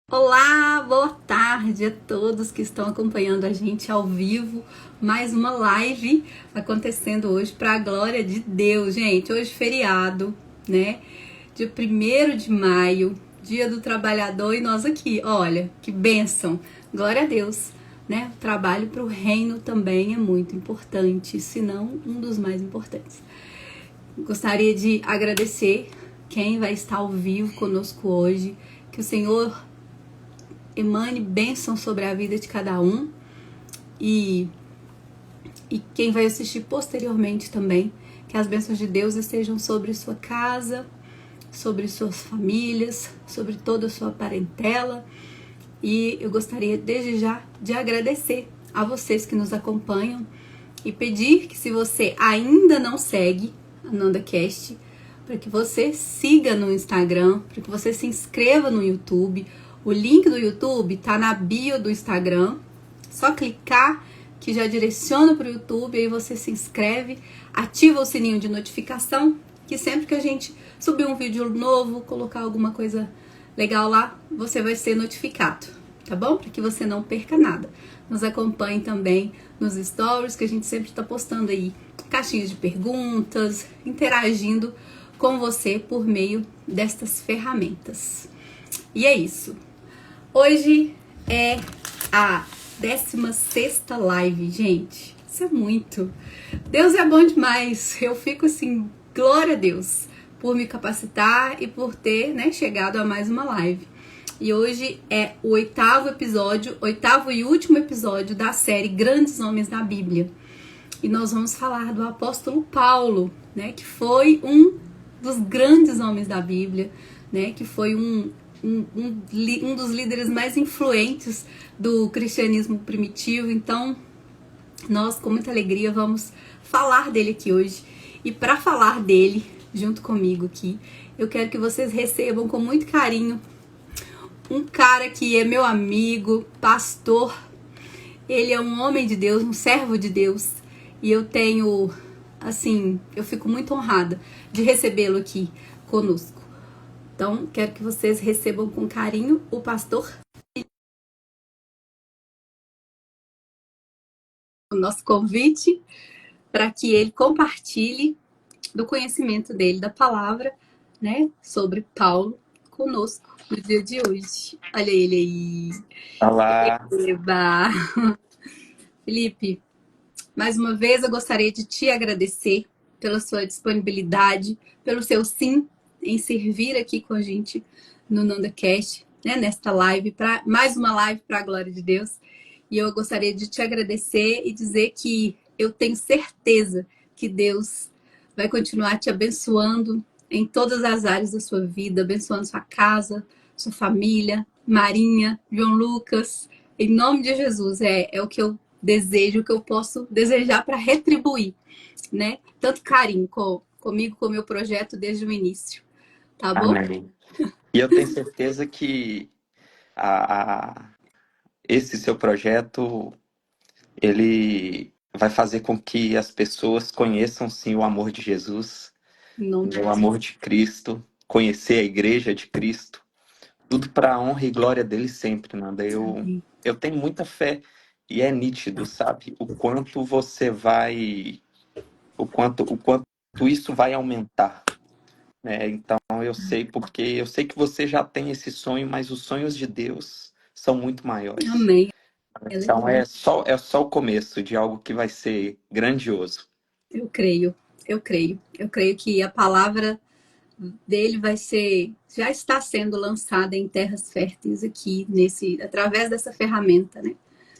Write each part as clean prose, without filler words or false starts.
Olá, boa tarde a todos que estão acompanhando a gente ao vivo. Mais uma live acontecendo hoje para a glória de Deus, gente. Hoje feriado, né? Dia 1º de maio, Dia do Trabalhador, e nós aqui, olha, que bênção. Glória a Deus, né? O trabalho para o reino também é muito importante, se não um dos mais importantes. Gostaria de agradecer quem vai estar ao vivo conosco hoje, que o Senhor emane bênção sobre a vida de cada um e quem vai assistir posteriormente também, que as bênçãos de Deus estejam sobre sua casa, sobre suas famílias, sobre toda a sua parentela. E eu gostaria desde já de agradecer a vocês que nos acompanham e pedir que, se você ainda não segue a NandaCast, para que você siga no Instagram, para que você se inscreva no YouTube. O link do YouTube tá na bio do Instagram. Só clicar que já direciona para o YouTube, aí você se inscreve, ativa o sininho de notificação, que sempre que a gente subir um vídeo novo, colocar alguma coisa legal lá, você vai ser notificado, tá bom? Para que você não perca nada. Nos acompanhe também nos stories, que a gente sempre está postando aí caixinhas de perguntas, interagindo com você por meio destas ferramentas. E é isso. Hoje é a 16ª live, gente. Isso é muito. Deus é bom demais. Eu fico assim, glória a Deus, por me capacitar e por ter, chegado a mais uma live. E hoje é o 8º episódio, 8º e último episódio da série Grandes Homens da Bíblia. E nós vamos falar do apóstolo Paulo, que foi um dos grandes homens da Bíblia, que foi um dos líderes mais influentes do cristianismo primitivo. Então, nós com muita alegria vamos falar dele aqui hoje. E para falar dele, junto comigo aqui, eu quero que vocês recebam com muito carinho um cara que é meu amigo, pastor. Ele é um homem de Deus, um servo de Deus. E eu tenho, eu fico muito honrada de recebê-lo aqui conosco. Então, quero que vocês recebam com carinho o pastor, o nosso convite para que ele compartilhe do conhecimento dele, da palavra, sobre Paulo conosco no dia de hoje. Olha ele aí. Olá, Eba. Felipe, mais uma vez eu gostaria de te agradecer pela sua disponibilidade, pelo seu sim em servir aqui com a gente no NandaCast, nesta live, para mais uma live para a glória de Deus. E eu gostaria de te agradecer e dizer que eu tenho certeza que Deus vai continuar te abençoando em todas as áreas da sua vida, abençoando sua casa, sua família, Marinha, João Lucas. Em nome de Jesus, é o que eu desejo, o que eu posso desejar para retribuir, Tanto carinho comigo, com o meu projeto desde o início, tá bom? amém. E eu tenho certeza que a- esse seu projeto, ele vai fazer com que as pessoas conheçam sim o amor de Jesus, Em nome de o Jesus. amor de Cristo, conhecer a igreja de Cristo, tudo para a honra e glória dele sempre, Nanda. Amém. Eu tenho muita fé e é nítido, sabe? O quanto você vai, o quanto isso vai aumentar. Então eu sei porque eu sei que você já tem esse sonho, mas os sonhos de Deus são muito maiores. Amém. Então é só o começo de algo que vai ser grandioso. Eu creio, eu creio. Eu creio que a palavra dele já está sendo lançada em terras férteis aqui, através dessa ferramenta,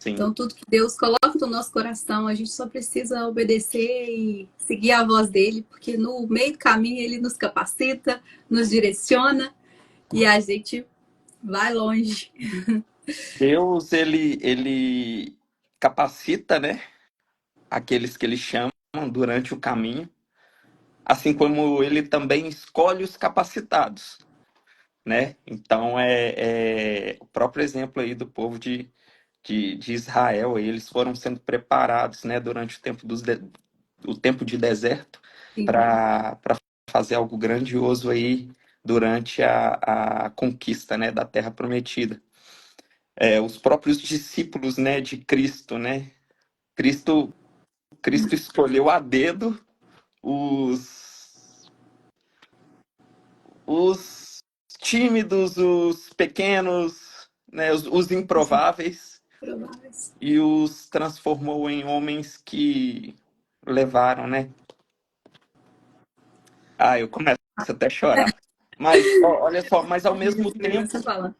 Então, Sim. tudo que Deus coloca no nosso coração, a gente só precisa obedecer e seguir a voz dele, porque no meio do caminho ele nos capacita, nos direciona e a gente vai longe. Deus ele capacita, né, aqueles que ele chama durante o caminho, assim como ele também escolhe os capacitados, né? Então é o próprio exemplo aí do povo de Israel. Eles foram sendo preparados, né, durante o tempo de deserto Sim. para fazer algo grandioso aí durante a conquista, né, da Terra Prometida. Os próprios discípulos, né, de Cristo, né? Cristo, Cristo escolheu a dedo os, os tímidos, os pequenos, né, os Os improváveis, improváveis. e os transformou em homens que levaram, né? Ah, eu começo até a chorar. Mas, olha só, Você fala.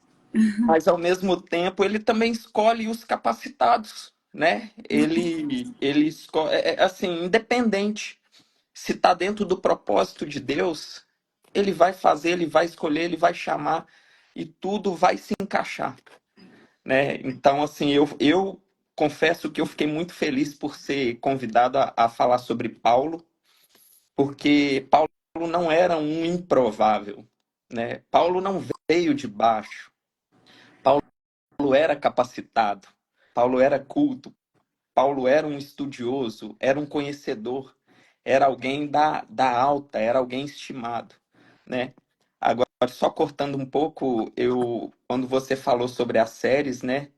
mas ao mesmo tempo ele também escolhe os capacitados, né? Ele escolhe, assim, independente. Se está dentro do propósito de Deus, ele vai fazer, ele vai escolher, ele vai chamar e tudo vai se encaixar, né? Então, assim, eu confesso que eu fiquei muito feliz por ser convidado a falar sobre Paulo, porque Paulo não era um improvável, né? Paulo não veio de baixo. Paulo era capacitado. Paulo era culto. Paulo era um estudioso, era um conhecedor, era alguém da alta, era alguém estimado, né? Agora, só cortando um pouco, quando você falou sobre as séries, né?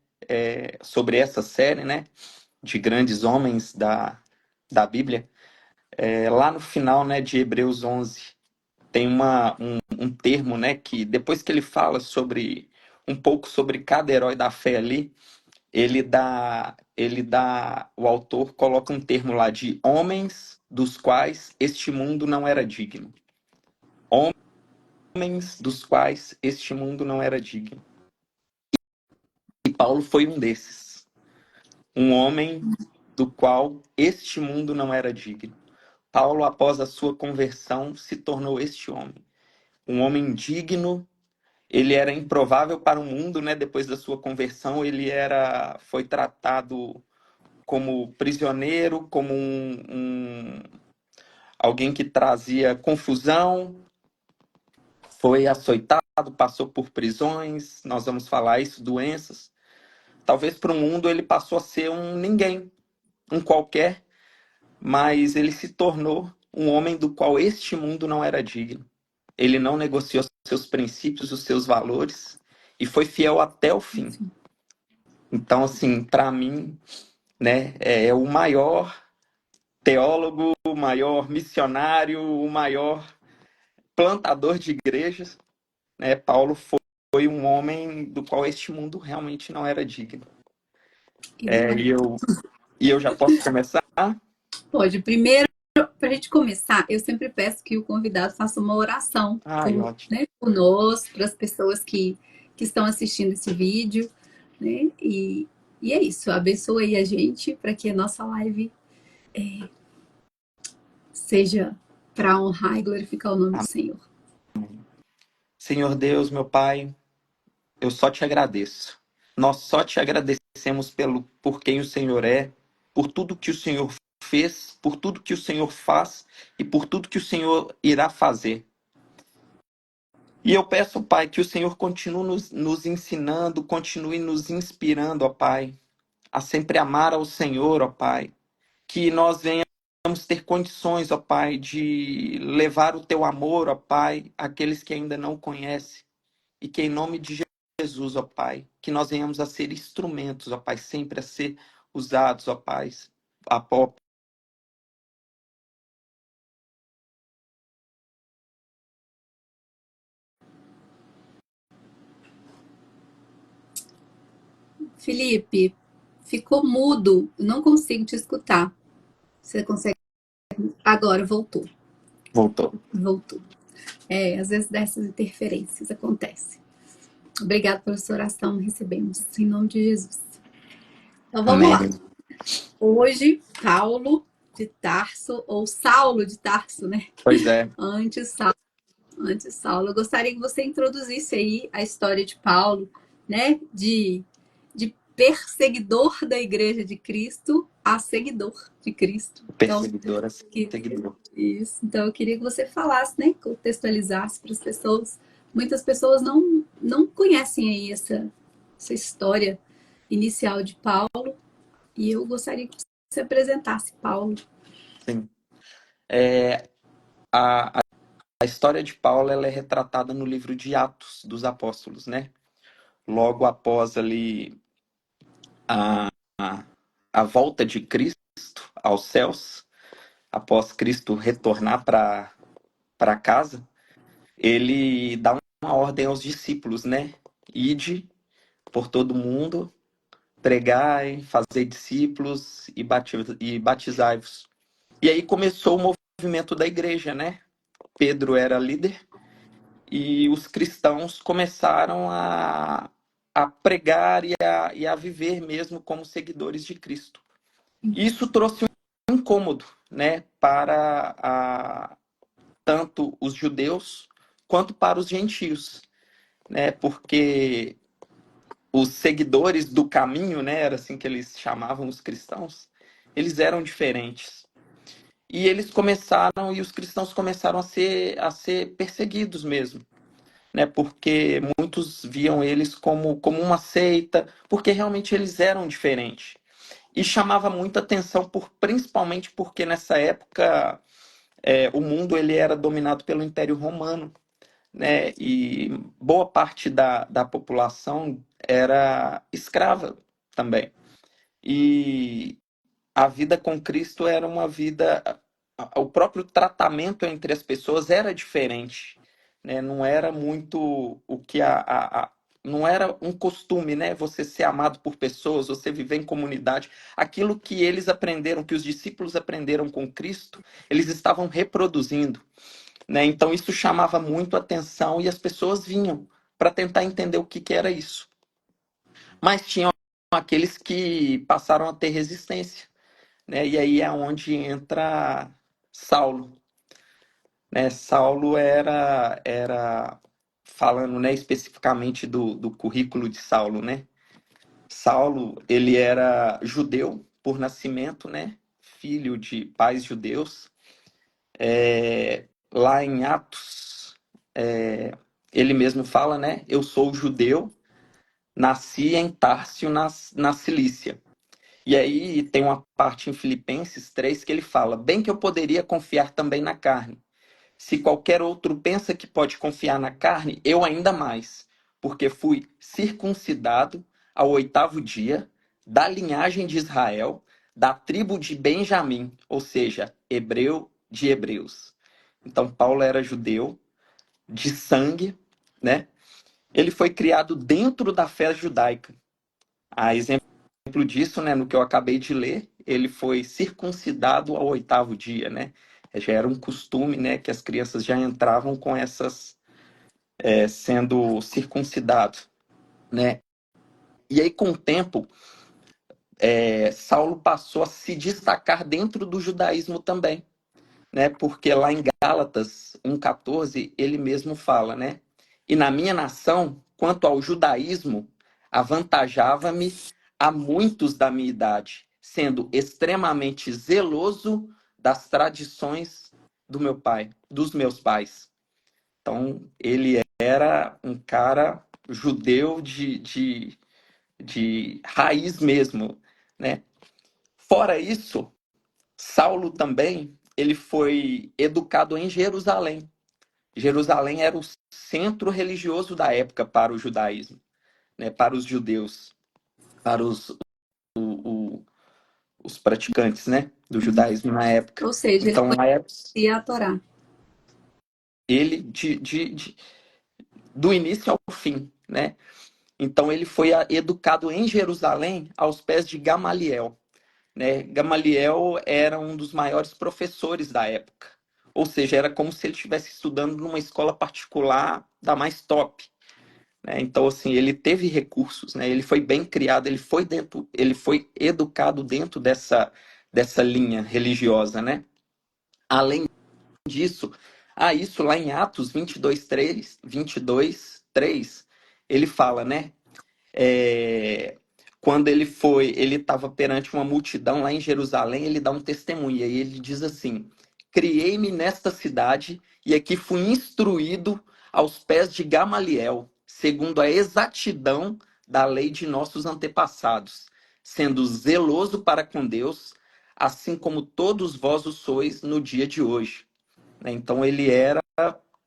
Sobre essa série, né? De grandes homens da Bíblia, lá no final, né? De Hebreus 11, tem um termo, né? Que depois que ele fala sobre um pouco sobre cada herói da fé ali, o autor coloca um termo lá de homens dos quais este mundo não era digno. Homens dos quais este mundo não era digno. E Paulo foi um desses. Um homem do qual este mundo não era digno. Paulo, após a sua conversão, se tornou este homem. Um homem digno. Ele era improvável para o mundo, né? Depois da sua conversão, foi tratado como prisioneiro, como alguém que trazia confusão, foi açoitado, passou por prisões, nós vamos falar isso, doenças. Talvez para o mundo ele passou a ser um ninguém, um qualquer, mas ele se tornou um homem do qual este mundo não era digno. Ele não negociou seus princípios, os seus valores, e foi fiel até o fim. Então, assim, para mim, né, é o maior teólogo, o maior missionário, o maior plantador de igrejas, né? Paulo foi um homem do qual este mundo realmente não era digno. É, Exato. e eu já posso começar? Pode. Primeiro, para a gente começar, eu sempre peço que o convidado faça uma oração Ai, ótimo. né, por nós, para as pessoas que estão assistindo esse vídeo, né? E é isso. Abençoa aí a gente para que a nossa live seja para honrar e glorificar o nome do Senhor. Senhor Deus, meu Pai, eu só te agradeço. Nós só te agradecemos por quem o Senhor é, por tudo que o Senhor fez, por tudo que o Senhor faz e por tudo que o Senhor irá fazer. E eu peço, Pai, que o Senhor continue nos ensinando, continue nos inspirando, ó Pai, a sempre amar ao Senhor, ó Pai. Que nós venhamos ter condições, ó Pai, de levar o teu amor, ó Pai, àqueles que ainda não conhecem. E que em nome de Jesus, ó Pai, que nós venhamos a ser instrumentos, ó Pai, sempre a ser usados, ó Pai, a Felipe, ficou mudo, eu não consigo te escutar. Você consegue? Agora voltou, voltou. voltou. Às vezes dessas interferências acontece. Obrigado pela sua oração, recebemos em nome de Jesus. Então vamos lá. Amém. Hoje, Paulo de Tarso, ou Saulo de Tarso, né? Pois é. Antes Saulo, antes Saulo. Eu gostaria que você introduzisse aí a história de Paulo, né? De perseguidor da igreja de Cristo a seguidor de Cristo. Então, Perseguidora, seguidor. isso. Então, eu queria que você falasse, né? Contextualizasse para as pessoas. Muitas pessoas não conhecem aí essa história inicial de Paulo. E eu gostaria que você apresentasse Paulo. Sim. É, a história de Paulo ela é retratada no livro de Atos dos Apóstolos, né? Logo após ali a, a volta de Cristo aos céus, após Cristo retornar para casa, ele dá uma ordem aos discípulos, né? Ide por todo mundo, pregai, fazei discípulos e batizai-vos. E aí começou o movimento da igreja, né? Pedro era líder e os cristãos começaram a pregar e a viver mesmo como seguidores de Cristo. Isso trouxe um incômodo, né, para tanto os judeus quanto para os gentios, né, porque os seguidores do caminho, né, era assim que eles chamavam os cristãos, eles eram diferentes. E eles começaram, e os cristãos começaram a ser perseguidos mesmo, né? Porque muitos viam eles como uma seita, porque realmente eles eram diferentes. E chamava muita atenção, principalmente porque nessa época o mundo ele era dominado pelo Império Romano, né? E boa parte da população era escrava também. E a vida com Cristo era uma vida. O próprio tratamento entre as pessoas era diferente, né? Não era muito o que não era um costume, né? Você ser amado por pessoas, você viver em comunidade. Aquilo que eles aprenderam, que os discípulos aprenderam com Cristo, eles estavam reproduzindo, né? Então isso chamava muito atenção e as pessoas vinham para tentar entender o que era isso. Mas tinham aqueles que passaram a ter resistência, né? E aí é onde entra Saulo, né? Saulo era falando, né, especificamente do currículo de Saulo, né? Saulo, ele era judeu por nascimento, né? Filho de pais judeus. Lá em Atos, ele mesmo fala, né? Eu sou judeu, nasci em Társio, na Cilícia. E aí tem uma parte em Filipenses 3 que ele fala: bem que eu poderia confiar também na carne. Se qualquer outro pensa que pode confiar na carne, eu ainda mais, porque fui circuncidado ao 8º dia, da linhagem de Israel, da tribo de Benjamim, ou seja, hebreu de hebreus. Então Paulo era judeu, de sangue, né? Ele foi criado dentro da fé judaica. A exemplo disso, né, no que eu acabei de ler, ele foi circuncidado ao 8º dia, né? Já era um costume, né, que as crianças já entravam com essas sendo circuncidados, né? E aí com o tempo, Saulo passou a se destacar dentro do judaísmo também, né? Porque lá em Gálatas 1,14 ele mesmo fala, né? E na minha nação, quanto ao judaísmo, avantajava-me a muitos da minha idade, sendo extremamente zeloso das tradições do meu pai, dos meus pais. Então, ele era um cara judeu de raiz mesmo, né? Fora isso, Saulo também, ele foi educado em Jerusalém. Jerusalém era o centro religioso da época para o judaísmo, né? Para os judeus, para o, os praticantes, né? Do judaísmo na época. Ou seja, ele Então, na época, conhecia a Torá. ele, do início ao fim, né? Então, ele foi educado em Jerusalém aos pés de Gamaliel, né? Gamaliel era um dos maiores professores da época. Ou seja, era como se ele estivesse estudando numa escola particular da mais top, né? Então, assim, ele teve recursos, né? Ele foi bem criado, ele foi educado dentro dessa linha religiosa, né? Além disso, isso lá em Atos 22:3, ele fala, né? é, Quando ele estava perante uma multidão lá em Jerusalém, ele dá um testemunho, e aí ele diz assim: criei-me nesta cidade e aqui fui instruído aos pés de Gamaliel, segundo a exatidão da lei de nossos antepassados, sendo zeloso para com Deus, assim como todos vós o sois no dia de hoje. Né? Então ele era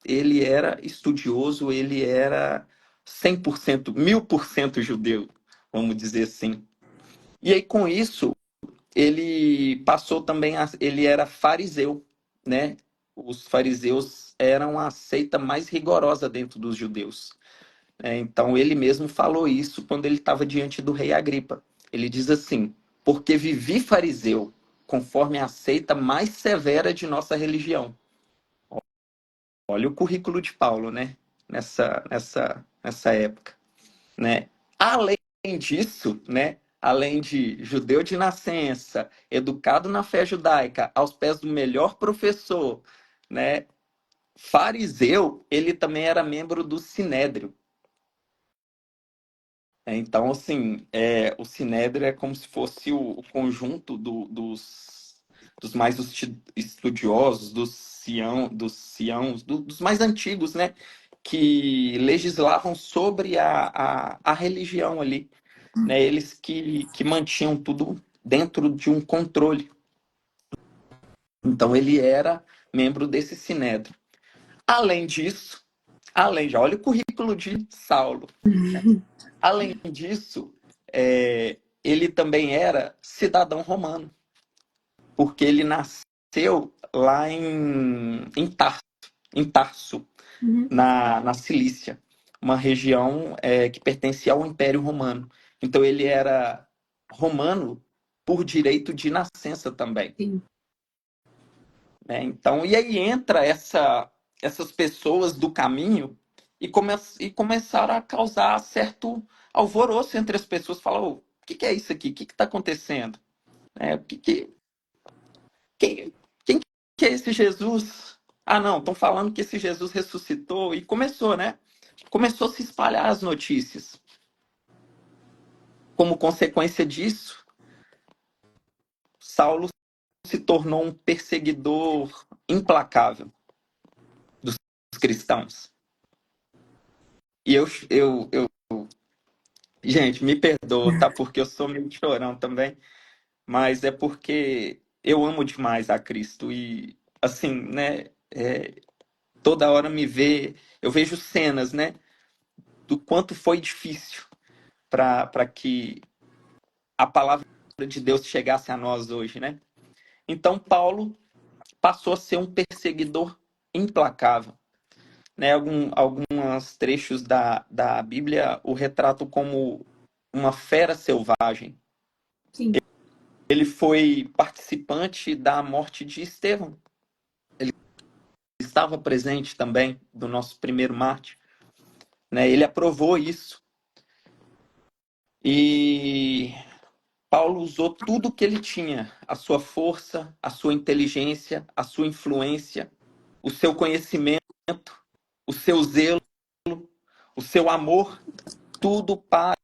ele era estudioso, ele era 100%, 1000% judeu, vamos dizer assim. E aí, com isso, ele passou também ele era fariseu, né? Os fariseus eram a seita mais rigorosa dentro dos judeus. Então, ele mesmo falou isso quando ele estava diante do rei Agripa. Ele diz assim: porque vivi fariseu, conforme a seita mais severa de nossa religião. Olha o currículo de Paulo, né? Nessa época, né? Além disso, né? Além de judeu de nascença, educado na fé judaica, aos pés do melhor professor, né? Fariseu, ele também era membro do Sinédrio. Então, assim, o Sinédrio é como se fosse o conjunto dos mais estudiosos, dos mais antigos, né? Que legislavam sobre a religião ali, né? Eles que mantinham tudo dentro de um controle. Então, ele era membro desse Sinédrio. Além disso, olha o currículo de Saulo, né? Além disso, ele também era cidadão romano, porque ele nasceu lá em Tarso, Uhum. na Cilícia, uma região que pertencia ao Império Romano. Então ele era romano por direito de nascença também, Sim. né? Então, e aí entra essas pessoas do caminho e começaram a causar certo alvoroço entre as pessoas. Falam: "Ô, o que que é isso aqui? O que está acontecendo? O quem que é esse Jesus? Ah, não, estão falando que esse Jesus ressuscitou." E começou, né? Começou a se espalhar as notícias. Como consequência disso, Saulo se tornou um perseguidor implacável dos cristãos. E gente, me perdoa, tá? Porque eu sou meio chorão também, mas é porque eu amo demais a Cristo e, assim, né? Toda hora eu vejo cenas, né? Do quanto foi difícil para que a palavra de Deus chegasse a nós hoje, né? Então, Paulo passou a ser um perseguidor implacável, né? Alguns trechos da Bíblia o retratam como uma fera selvagem. Sim. Ele foi participante da morte de Estevão. Ele estava presente também do nosso primeiro mártir, né? Ele aprovou isso. E Paulo usou tudo que ele tinha, a sua força, a sua inteligência, a sua influência, o seu conhecimento, o seu zelo, o seu amor, tudo para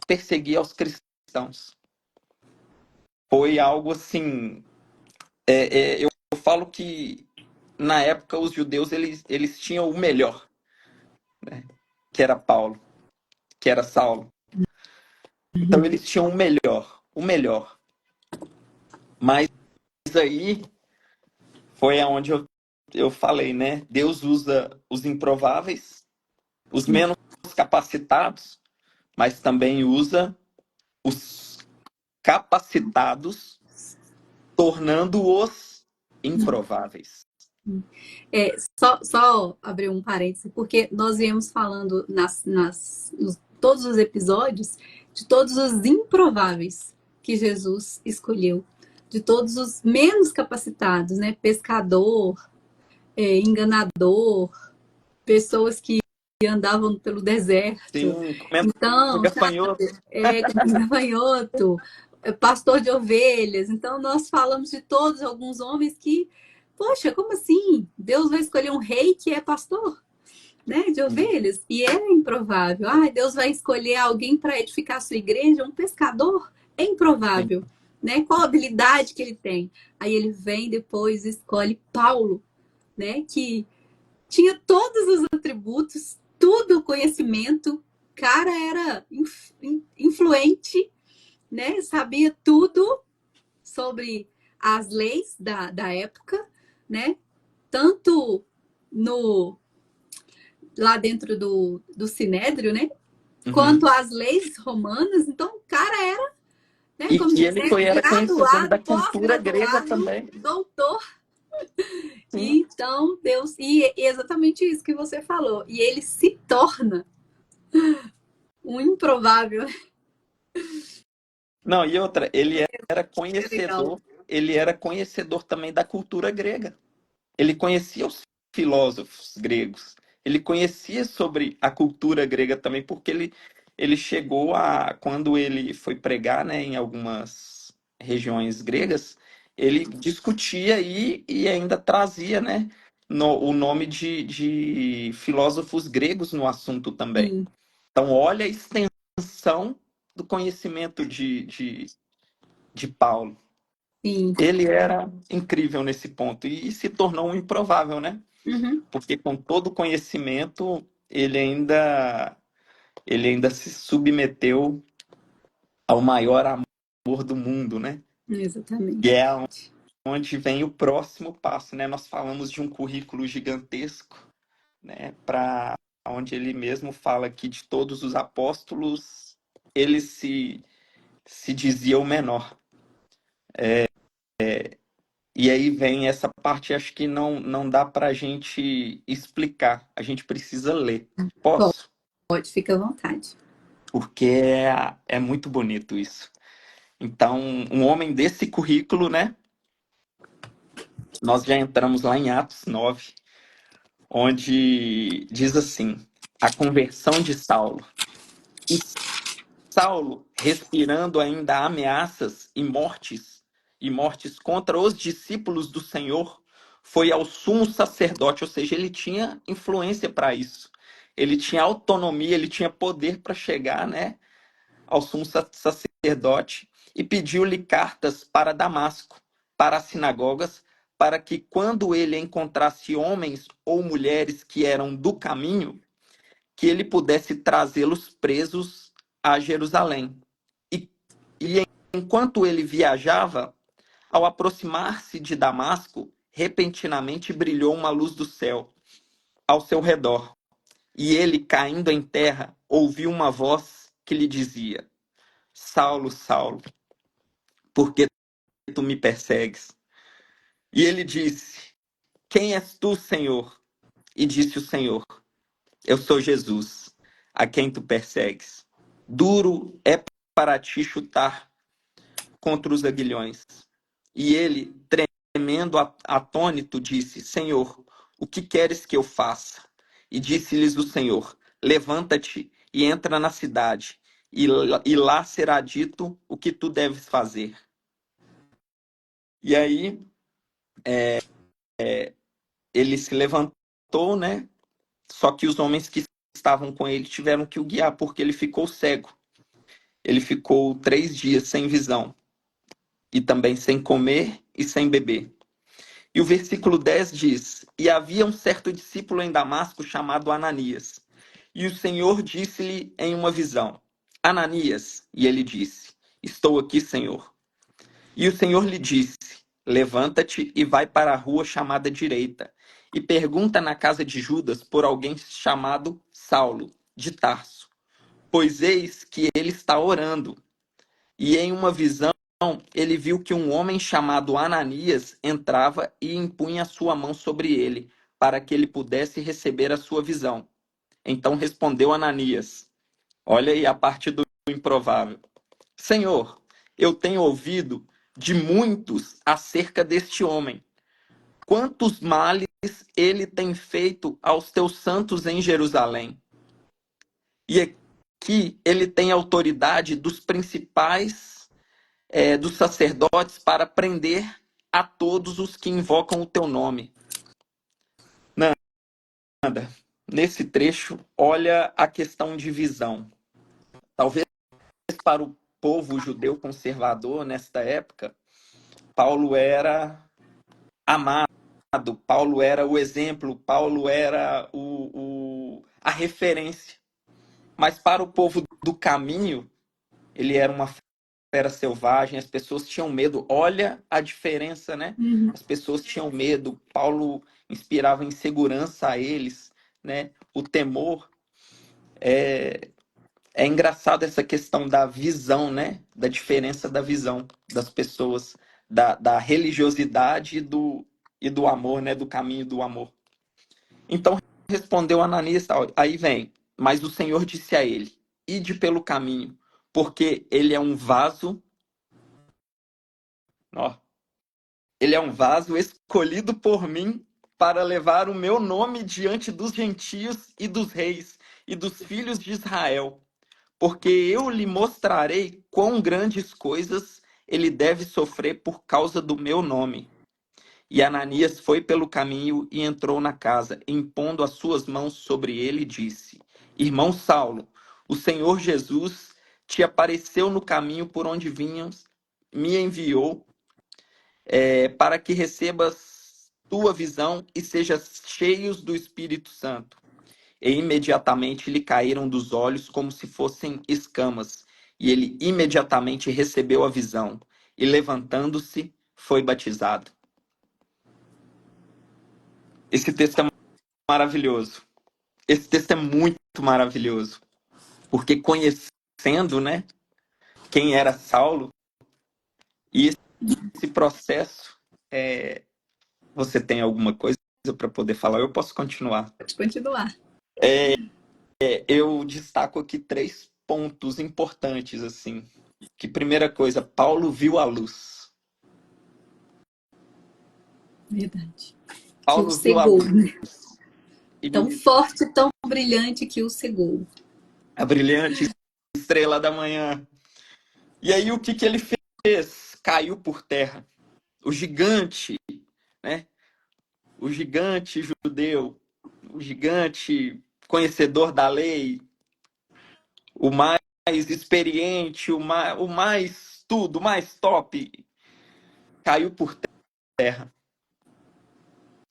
perseguir aos cristãos. Foi algo assim. Eu falo que na época os judeus eles tinham o melhor, né? Que era Paulo, que era Saulo. Então eles tinham o melhor. Mas aí foi aonde eu falei, né? Deus usa os improváveis, os Sim. menos capacitados, mas também usa os capacitados, tornando-os improváveis. Só abrir um parêntese, porque nós viemos falando nos todos os episódios de todos os improváveis que Jesus escolheu, de todos os menos capacitados, né? Pescador, enganador, pessoas que andavam pelo deserto. Sim, comendo Então, gafanhoto. gafanhoto, pastor de ovelhas. Então, nós falamos de todos alguns homens que, poxa, como assim? Deus vai escolher um rei que é pastor, né, de ovelhas? E é improvável. Ah, Deus vai escolher alguém para edificar a sua igreja, um pescador? É Sim, improvável, né? Qual a habilidade que ele tem? Aí ele vem depois e escolhe Paulo, né, que tinha todos os atributos, tudo o conhecimento, cara era influente, né? Sabia tudo sobre as leis da época, né? Tanto no lá dentro do Sinédrio, né? Quanto Uhum. às leis romanas, então o cara era, né, E como que ele dizer, era conhecedor graduado, da cultura grega pós-graduado, também. doutor. Sim. E então Deus, e exatamente isso que você falou, e ele se torna um improvável. Não, e outra, É legal. ele era conhecedor também da cultura grega. Ele conhecia os filósofos gregos. Ele conhecia sobre a cultura grega também, porque ele chegou a, quando ele foi pregar, né, em algumas regiões gregas, ele discutia e ainda trazia, né, o nome de filósofos gregos no assunto também. Sim, Então, olha a extensão do conhecimento de Paulo. sim. Ele era incrível nesse ponto e se tornou um improvável, né? Uhum, Porque com todo o conhecimento, ele ainda se submeteu ao maior amor do mundo, né? E exatamente. é onde vem o próximo passo, né? Nós falamos de um currículo gigantesco, né? Para onde ele mesmo fala que de todos os apóstolos, ele se dizia o menor. E aí vem essa parte, acho que não dá para a gente explicar, a gente precisa ler. Posso? Pode, fica à vontade. Porque é muito bonito isso. Então, um homem desse currículo, né? Nós já entramos lá em Atos 9, onde diz assim: a conversão de Saulo. E Saulo, respirando ainda ameaças e mortes contra os discípulos do Senhor, foi ao sumo sacerdote, ou seja, ele tinha influência para isso. Ele tinha autonomia, ele tinha poder para chegar, né, ao sumo sacerdote e pediu-lhe cartas para Damasco, para as sinagogas, para que quando ele encontrasse homens ou mulheres que eram do caminho, que ele pudesse trazê-los presos a Jerusalém. E, e enquanto ele viajava, ao aproximar-se de Damasco, repentinamente brilhou uma luz do céu ao seu redor. E ele, caindo em terra, ouviu uma voz que lhe dizia: Saulo, Saulo, por que tu me persegues? E ele disse: Quem és tu, Senhor? E disse o Senhor: Eu sou Jesus, a quem tu persegues. Duro é para ti chutar contra os aguilhões. E ele, tremendo, atônito, disse: Senhor, o que queres que eu faça? E disse-lhes o Senhor: Levanta-te e entra na cidade, e lá será dito o que tu deves fazer. E aí ele se levantou, né? Só que os homens que estavam com ele tiveram que o guiar, porque ele ficou cego. Ele ficou 3 dias sem visão, e também sem comer e sem beber. E o versículo 10 diz: E havia um certo discípulo em Damasco chamado Ananias. E o Senhor disse-lhe em uma visão: Ananias. E ele disse: Estou aqui, Senhor. E o Senhor lhe disse: Levanta-te e vai para a rua chamada Direita, e pergunta na casa de Judas por alguém chamado Saulo, de Tarso, pois eis que ele está orando. E em uma visão ele viu que um homem chamado Ananias entrava e impunha a sua mão sobre ele, para que ele pudesse receber a sua visão. Então respondeu Ananias: Olha aí a parte do improvável. Senhor, eu tenho ouvido de muitos acerca deste homem. Quantos males ele tem feito aos teus santos em Jerusalém? E aqui ele tem autoridade dos principais, dos sacerdotes, para prender a todos os que invocam o teu nome. Nanda, nesse trecho, olha a questão de visão. Talvez para o povo judeu conservador nesta época, Paulo era amado, Paulo era o exemplo, Paulo era a referência. Mas para o povo do caminho, ele era uma fera selvagem, as pessoas tinham medo. Olha a diferença, né? Uhum, As pessoas tinham medo. Paulo inspirava insegurança a eles, né? O temor. É engraçado essa questão da visão, né? Da diferença da visão das pessoas, da religiosidade e do amor, né? Do caminho do amor. Então respondeu Ananias, tal. Aí vem, mas o Senhor disse a ele: ide pelo caminho, porque ele é um vaso, ó, ele é um vaso escolhido por mim para levar o meu nome diante dos gentios e dos reis e dos filhos de Israel, porque eu lhe mostrarei quão grandes coisas ele deve sofrer por causa do meu nome. E Ananias foi pelo caminho e entrou na casa, impondo as suas mãos sobre ele, disse: Irmão Saulo, o Senhor Jesus te apareceu no caminho por onde vinhas, me enviou, para que recebas tua visão e sejas cheios do Espírito Santo. E imediatamente lhe caíram dos olhos como se fossem escamas, e ele imediatamente recebeu a visão, e levantando-se, foi batizado. Esse texto é maravilhoso. Esse texto é muito maravilhoso, porque conhecendo, né, quem era Saulo e esse processo, você tem alguma coisa para poder falar? Eu posso continuar. Pode continuar. Eu destaco aqui 3 pontos importantes, assim. Que primeira coisa, Paulo viu a luz. Verdade. Que o Paulo viu a cegou, luz. né? Tão E forte, tão brilhante que o cegou. a brilhante estrela da manhã. E aí o que que ele fez? Caiu por terra. O gigante, né? O gigante judeu, o gigante conhecedor da lei, o mais experiente, o mais tudo, o mais top, caiu por terra.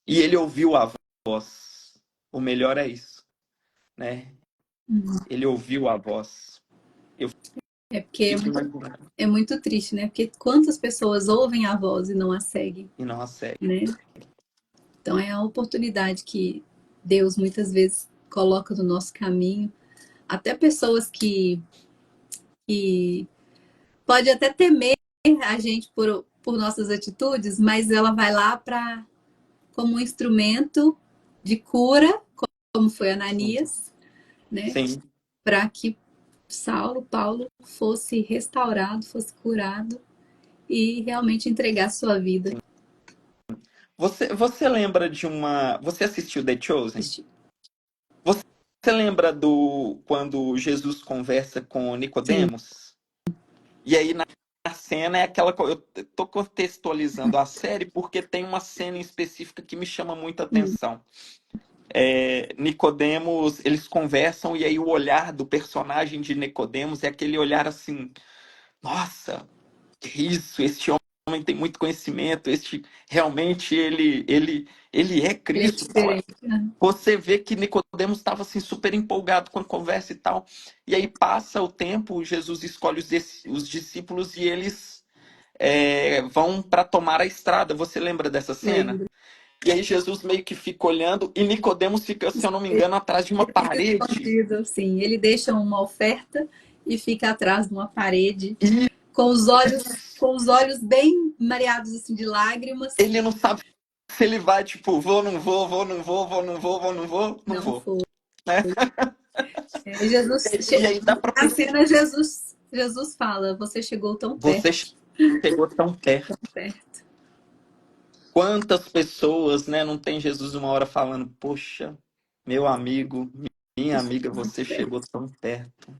E ele ouviu a voz. O melhor é isso, né? Ele ouviu a voz. Eu É porque fico imaginando. é muito triste, né? Porque quantas pessoas ouvem a voz e não a seguem, E não a segue. né? Então é a oportunidade que Deus muitas vezes coloca no nosso caminho. Até pessoas que pode até temer a gente por nossas atitudes, mas ela vai lá para como um instrumento de cura, como foi Ananias, né? Sim. Para que Paulo fosse restaurado, fosse curado e realmente entregar sua vida. Você lembra de uma. Você assistiu The Chosen? Você lembra do quando Jesus conversa com Sim. Nicodemos? E aí na cena é aquela coisa. Eu tô contextualizando a série porque tem uma cena em específica que me chama muita atenção. Nicodemos, eles conversam e aí o olhar do personagem de Nicodemos é aquele olhar assim, nossa, que isso, este homem tem muito conhecimento, este realmente ele é Ele é Cristo, tal. diferente. Né? Você vê que Nicodemos estava assim super empolgado com a conversa e tal. E aí passa o tempo, Jesus escolhe os discípulos e eles vão para tomar a estrada. Você lembra dessa cena? Lembro. E aí Jesus meio que fica olhando e Nicodemos fica, se eu não me engano, atrás de uma parede. Escondido, sim. Ele deixa uma oferta e fica atrás de uma parede E com os olhos bem mareados assim de lágrimas. ele não sabe se ele vai, tipo, vou, não vou, vou, não vou, vou, não vou, vou, não vou, não Não vou. foi. Né? Jesus, E aí dá para na perceber. cena, Jesus fala: Você chegou tão Você perto, chegou tão perto. tão perto. Quantas pessoas, né, não tem Jesus uma hora falando, poxa, meu amigo, minha amiga, você chegou tão perto,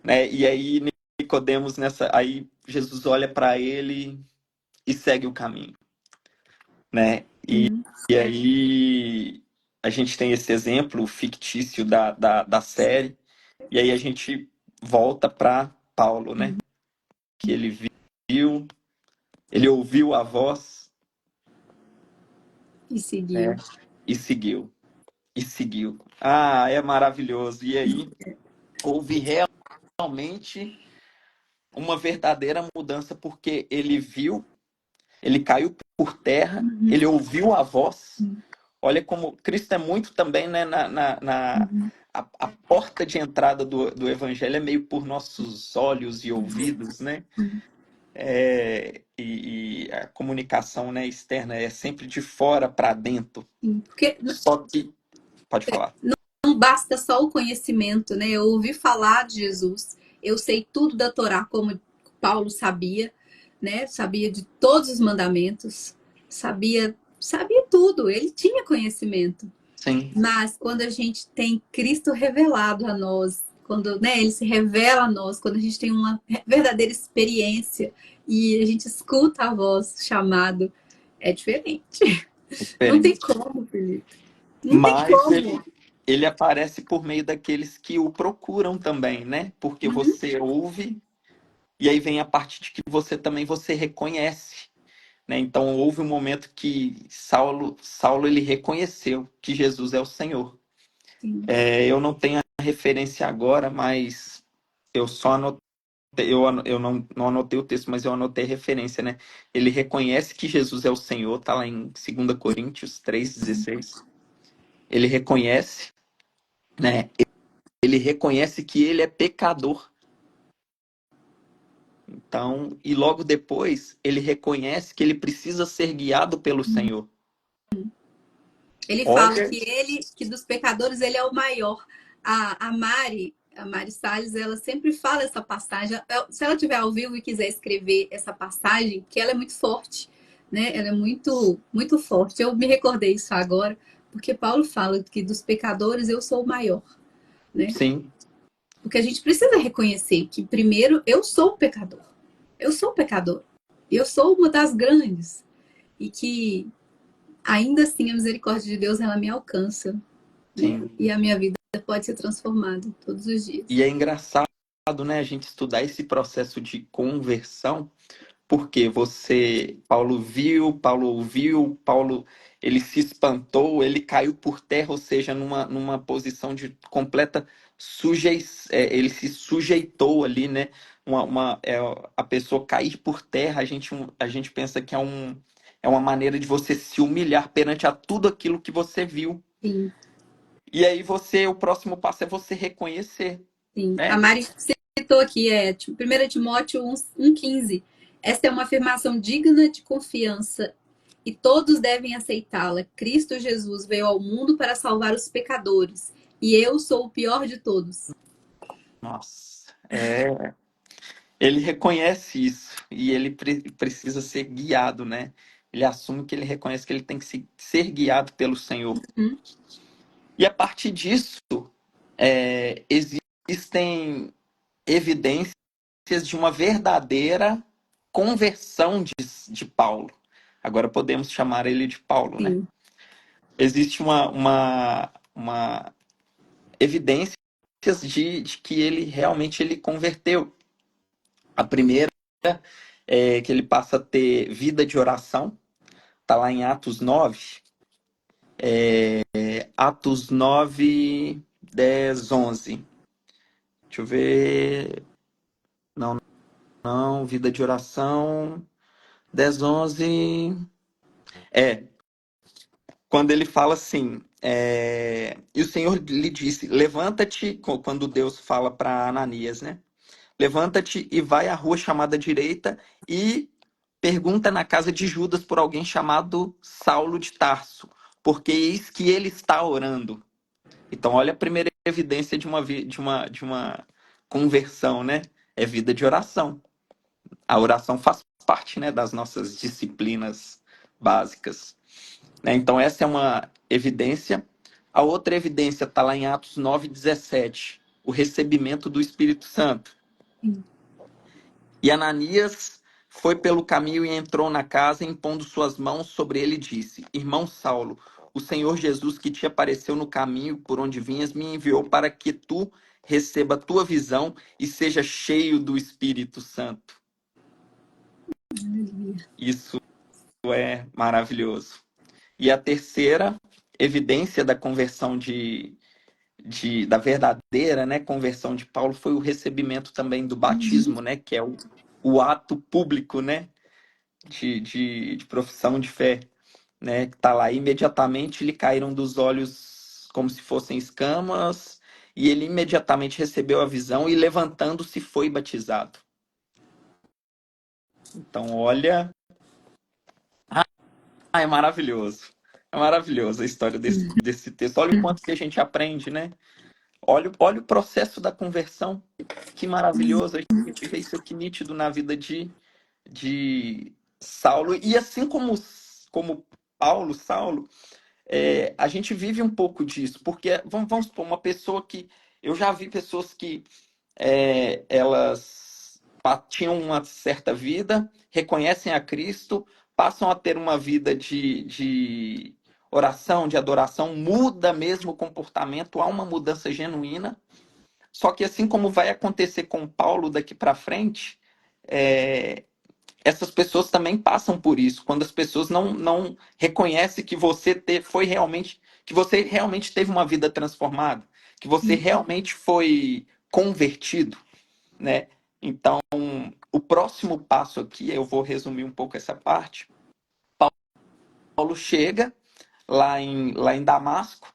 né? E aí Nicodemos aí Jesus olha para ele e segue o caminho, né? E aí a gente tem esse exemplo fictício da série, e aí a gente volta para Paulo, né? Que ele viu, ele ouviu a voz, E né? seguiu. E seguiu. E seguiu. Ah, é maravilhoso. E aí houve realmente uma verdadeira mudança, porque ele viu, ele caiu por terra, ele ouviu a voz, Olha como Cristo é muito também, né, Uhum. a porta de entrada do evangelho é meio por nossos olhos e ouvidos, né? Uhum. E a comunicação, né, externa é sempre de fora para dentro. Sim. Porque Só que, pode falar. não basta só o conhecimento, né? Eu ouvi falar de Jesus, eu sei tudo da Torá, como Paulo sabia, né? Sabia de todos os mandamentos, sabia tudo, ele tinha conhecimento. Sim, Mas quando a gente tem Cristo revelado a nós, quando, né, ele se revela a nós, quando a gente tem uma verdadeira experiência e a gente escuta a voz chamado, é diferente. Não tem diferente. como, Felipe. Não tem Mas como. ele aparece por meio daqueles que o procuram também, né? Porque Uhum. você ouve, e aí vem a parte de que você também você reconhece, né? Então houve um momento que Saulo ele reconheceu que Jesus é o Senhor. Sim, Eu não tenho a referência agora, mas eu só anotei, eu não anotei o texto, mas eu anotei a referência, né? Ele reconhece que Jesus é o Senhor, tá lá em 2 Coríntios 3:16. Ele reconhece, né? Ele reconhece que ele é pecador. Então, e logo depois, ele reconhece que ele precisa ser guiado pelo Senhor. ele fala Olha, que dos pecadores ele é o maior. A Mari Salles, ela sempre fala essa passagem. Se ela tiver ao vivo e quiser escrever essa passagem, que ela é muito forte, né? Ela é muito forte. Eu me recordei isso agora, porque Paulo fala que dos pecadores eu sou o maior, né? sim, Porque a gente precisa reconhecer que primeiro eu sou o pecador. Eu sou o pecador. Eu sou uma das grandes e que ainda assim a misericórdia de Deus ela me alcança, né? sim. E a minha vida pode ser transformada todos os dias. E é engraçado, né, a gente estudar esse processo de conversão, porque Paulo ouviu, Paulo, ele se espantou, ele caiu por terra, ou seja, numa posição de completa sujeição, ele se sujeitou ali, né? A pessoa cair por terra, a gente pensa que é uma maneira de você se humilhar perante a tudo aquilo que você viu. Sim, E aí o próximo passo é você reconhecer, sim. A né? Mari citou aqui, 1 Timóteo 1,15. Esta é uma afirmação digna de confiança e todos devem aceitá-la. Cristo Jesus veio ao mundo para salvar os pecadores e eu sou o pior de todos. Nossa, ele reconhece isso e ele precisa ser guiado, né? Ele assume que ele reconhece que ele tem que ser guiado pelo Senhor. Hum? E a partir disso, existem evidências de uma verdadeira conversão de Paulo. Agora podemos chamar ele de Paulo, né? Sim, Existe uma evidências de que ele realmente ele converteu. A primeira é que ele passa a ter vida de oração. Está lá em Atos 9. Atos 9, 10, 11. Deixa eu ver. Não, não. Vida de oração. 10, 11. É, quando ele fala assim. E o Senhor lhe disse: Levanta-te. Quando Deus fala para Ananias, né? Levanta-te e vai à rua chamada direita e pergunta na casa de Judas por alguém chamado Saulo de Tarso, porque eis que ele está orando. Então, olha a primeira evidência de uma conversão, né? É vida de oração. A oração faz parte, né, das nossas disciplinas básicas, né? Então, essa é uma evidência. A outra evidência está lá em Atos 9:17, o recebimento do Espírito Santo. sim. E Ananias foi pelo caminho e entrou na casa, impondo suas mãos sobre ele, e disse: Irmão Saulo, o Senhor Jesus que te apareceu no caminho por onde vinhas me enviou para que tu receba a tua visão e seja cheio do Espírito Santo. Isso é maravilhoso. E a terceira evidência da conversão da verdadeira, né, conversão de Paulo foi o recebimento também do Uhum. batismo, né, que é o ato público, né, de profissão de fé. né? Que tá lá, imediatamente lhe caíram dos olhos como se fossem escamas, e ele imediatamente recebeu a visão e levantando-se foi batizado. Então, olha, é maravilhoso. É maravilhoso a história desse texto. Olha o quanto que a gente aprende, né? Olha o processo da conversão. Que maravilhoso. A gente vê isso aqui nítido na vida de Saulo. E assim como Saulo, a gente vive um pouco disso. Porque, vamos supor, uma pessoa que. Eu já vi pessoas que elas tinham uma certa vida, reconhecem a Cristo, passam a ter uma vida de oração, de adoração, muda mesmo o comportamento, há uma mudança genuína. Só que assim como vai acontecer com Paulo daqui para frente, é, essas pessoas também passam por isso. Quando as pessoas não reconhecem que foi realmente, que você realmente teve uma vida transformada, que você realmente foi convertido, né? Então, o próximo passo aqui, eu vou resumir um pouco essa parte. Paulo chega lá em Damasco,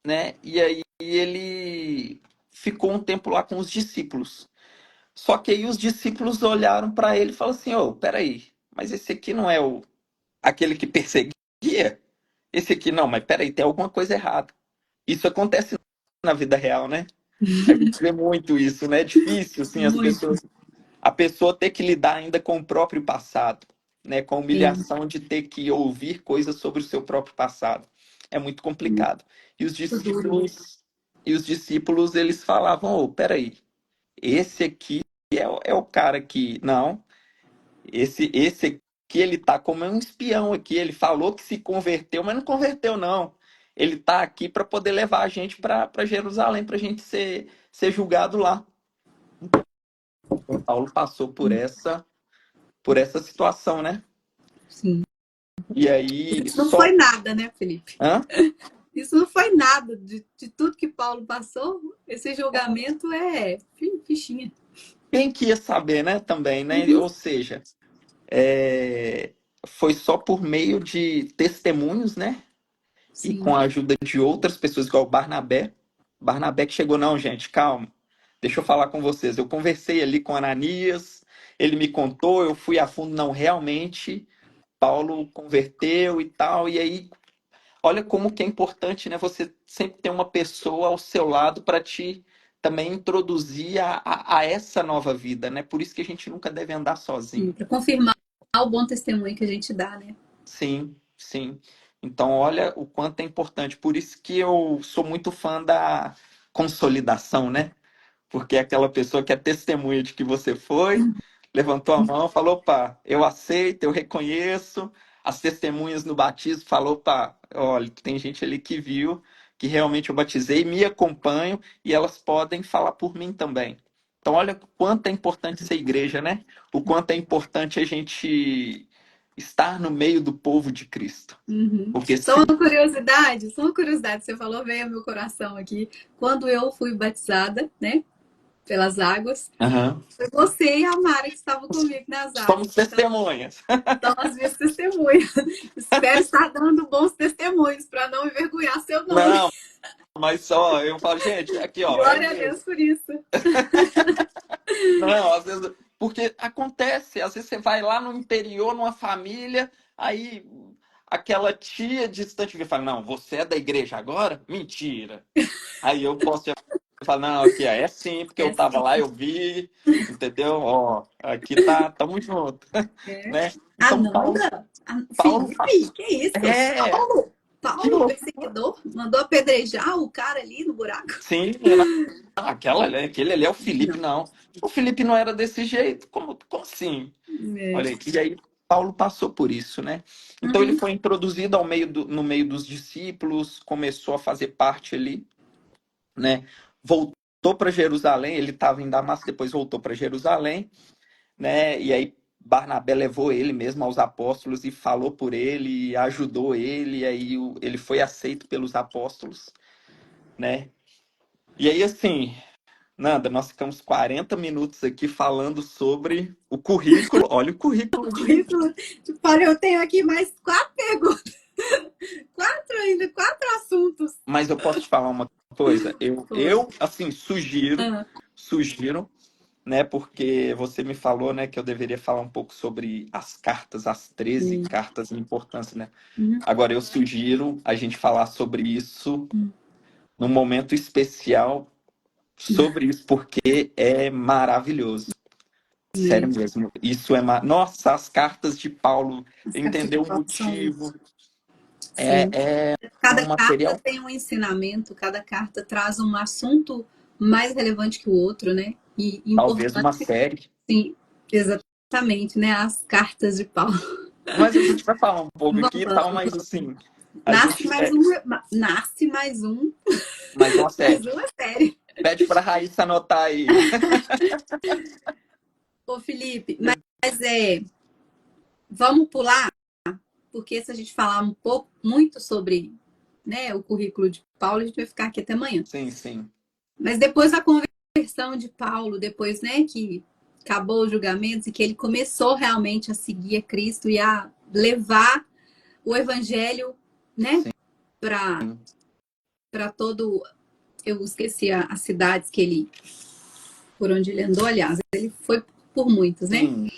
né? E aí ele ficou um tempo lá com os discípulos. Só que aí os discípulos olharam para ele e falaram assim: "Ô, peraí, mas esse aqui não é aquele que perseguia? Esse aqui não, mas peraí, tem alguma coisa errada." Isso acontece na vida real, né? A gente vê muito isso, né? É difícil, assim, Muito. a pessoa ter que lidar ainda com o próprio passado, né? Com a Sim. humilhação de ter que ouvir coisas sobre o seu próprio passado. É muito complicado. E os Muito duro. discípulos, eles falavam: "Ô, peraí, esse aqui é o cara que. Não, esse aqui ele tá como um espião aqui. Ele falou que se converteu, mas não converteu, não. Ele tá aqui para poder levar a gente para Jerusalém, para a gente ser julgado lá." Então, Paulo passou por essa situação, né? Sim. E aí, Isso não foi nada, né, Felipe? hã? Isso não foi nada de tudo que Paulo passou. Esse julgamento é fichinha. Quem que ia saber, né? Também, né? Uhum. Ou seja, é, foi só por meio de testemunhos, né? E Sim. com a ajuda de outras pessoas, igual o Barnabé. Barnabé que chegou: "Não, gente, calma. Deixa eu falar com vocês. Eu conversei ali com Ananias, ele me contou, eu fui a fundo, não, realmente, Paulo converteu e tal." E aí, olha como que é importante, né? Você sempre ter uma pessoa ao seu lado para te também introduzir a essa nova vida, né? Por isso que a gente nunca deve andar sozinho. Para confirmar o bom testemunho que a gente dá, né? Sim, sim. Então, olha o quanto é importante. Por isso que eu sou muito fã da consolidação, né? Porque é aquela pessoa que é testemunha de que você foi, levantou a mão, falou: "Opa, eu aceito, eu reconheço." As testemunhas no batismo falou: "Opa, olha, tem gente ali que viu, que realmente eu batizei, me acompanham e elas podem falar por mim também." Então, olha o quanto é importante ser igreja, né? O quanto é importante a gente estar no meio do povo de Cristo. Uhum. Porque Só se. só uma curiosidade, você falou, veio ao meu coração aqui. Quando eu fui batizada, né, pelas águas, Aham. foi você e a Mara que estavam comigo nas Somos águas. Então, testemunhas. são as minhas testemunhas. Espero estar dando bons testemunhos para não envergonhar seu nome. Não, mas só, eu falo, gente, aqui, ó, é Glória a mesmo. Deus por isso. Não, às vezes, porque acontece, às vezes você vai lá no interior, numa família, aí aquela tia distante vem fala: "Não, você é da igreja agora?" Mentira. Aí eu posso falar: "Não, aqui ó, é sim, porque É eu tava assim. lá, eu vi, entendeu? Ó, aqui tá, tamo junto." É. Né? Ah, Então, não, Paulo, Felipe, passou. que isso? É, que Paulo, loucura. perseguidor, mandou apedrejar o cara ali no buraco? Sim, aquele ali é o Felipe, Não. não. O Felipe não era desse jeito. Como assim? É. Olha aí, e aí Paulo passou por isso, né? Então ele Uhum. foi introduzido no meio dos discípulos, começou a fazer parte ali, né? Voltou para Jerusalém, ele estava em Damasco, depois voltou para Jerusalém, né? E aí Barnabé levou ele mesmo aos apóstolos e falou por ele, ajudou ele, e aí ele foi aceito pelos apóstolos, né? E aí, assim, Nanda, nós ficamos 40 minutos aqui falando sobre o currículo. Olha o currículo Currículo. Tipo, olha, eu tenho aqui mais 4 perguntas. Quatro ainda, quatro assuntos. Mas eu posso te falar uma coisa? Foi. Assim, Ah, sugiro, né? Porque você me falou, né, que eu deveria falar um pouco sobre as cartas, as 13 sim. cartas de importância, né? Uhum. Agora, eu sugiro a gente falar sobre isso num momento especial, sobre isso, porque é maravilhoso. Sério Né? mesmo. Isso é. Nossa, as cartas de Paulo, As cartas de entender o Paulo são, motivo, sim. é Cada um carta material, tem um ensinamento, cada carta traz um assunto mais relevante que o outro, né? E talvez uma importante, série. sim, exatamente, né? As cartas de Paulo. Mas a gente vai falar um pouco aqui e tal, Vamos, mas assim, a nasce gente. mais um, nasce mais um, Mais uma mais série. uma série. Pede pra Raíssa anotar aí. Ô, Felipe, mas vamos pular, porque se a gente falar um pouco, muito sobre, né, o currículo de Paulo, a gente vai ficar aqui até amanhã. Sim, sim. Mas depois da conversão de Paulo, depois, né, que acabou os julgamentos e que ele começou realmente a seguir a Cristo e a levar o evangelho, né, Sim, para todo, eu esqueci as cidades que ele, por onde ele andou, aliás, ele foi por muitas, né? sim.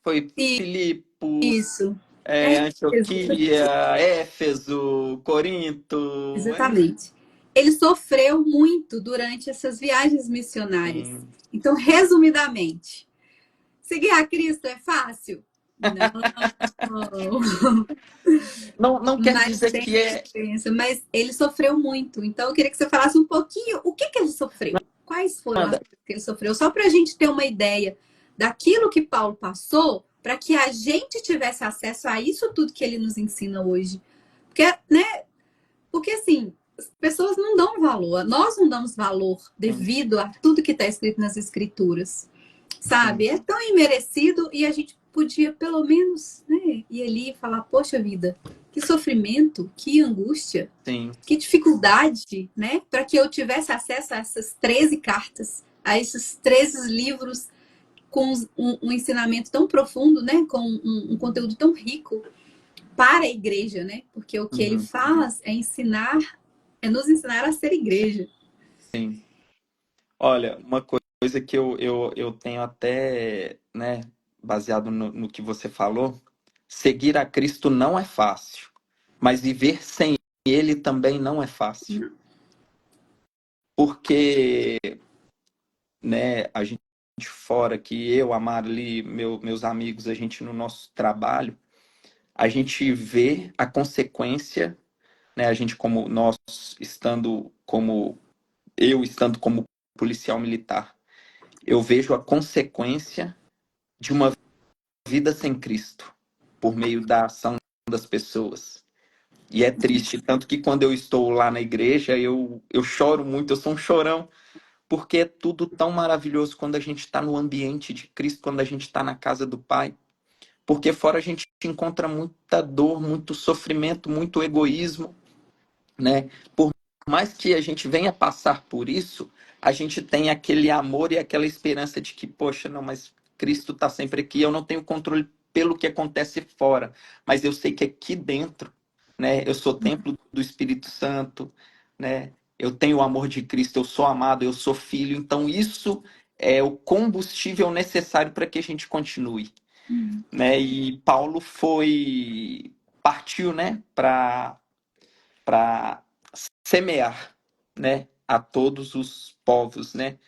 Foi E Filipos, isso, é, Antioquia, Éfeso, Corinto. exatamente. Ele sofreu muito durante essas viagens missionárias. Sim. Então, resumidamente, seguir a Cristo é fácil? Não. Não, não quer Mas dizer tem que é. diferença. Mas ele sofreu muito. Então, eu queria que você falasse um pouquinho o que ele sofreu. Quais foram as Nada. coisas que ele sofreu? Só para a gente ter uma ideia daquilo que Paulo passou, para que a gente tivesse acesso a isso tudo que ele nos ensina hoje. Porque, né? Porque assim, as pessoas não dão valor. Nós não damos valor Sim, devido a tudo que está escrito nas escrituras. sim, Sabe? É tão imerecido e a gente podia, pelo menos, né, ir ali e falar: poxa vida, que sofrimento, que angústia, sim. que dificuldade, né? Para que eu tivesse acesso a essas 13 cartas, a esses 13 livros com um ensinamento tão profundo, né? Com um conteúdo tão rico para a igreja, né? Porque o que ele Uhum, faz é ensinar, é nos ensinar a ser igreja. sim. Olha, uma coisa que eu tenho até, né, baseado no que você falou, seguir a Cristo não é fácil, mas viver sem Ele também não é fácil. Porque, né, a gente fora que eu, a Marli, meus amigos, a gente no nosso trabalho, a gente vê a consequência, né, a gente como nós estando como eu estando como policial militar, eu vejo a consequência de uma vida sem Cristo por meio da ação das pessoas. E é triste, tanto que quando eu estou lá na igreja, eu choro muito, eu sou um chorão, porque é tudo tão maravilhoso quando a gente está no ambiente de Cristo, quando a gente está na casa do Pai. Porque fora a gente encontra muita dor, muito sofrimento, muito egoísmo, né? Por mais que a gente venha passar por isso, a gente tem aquele amor e aquela esperança de que, poxa, não, mas Cristo está sempre aqui, eu não tenho controle pelo que acontece fora, mas eu sei que aqui dentro, né, eu sou templo do Espírito Santo, né? Eu tenho o amor de Cristo, eu sou amado, eu sou filho, então isso é o combustível necessário para que a gente continue, né? E Paulo partiu, né, para semear, né, a todos os povos, né?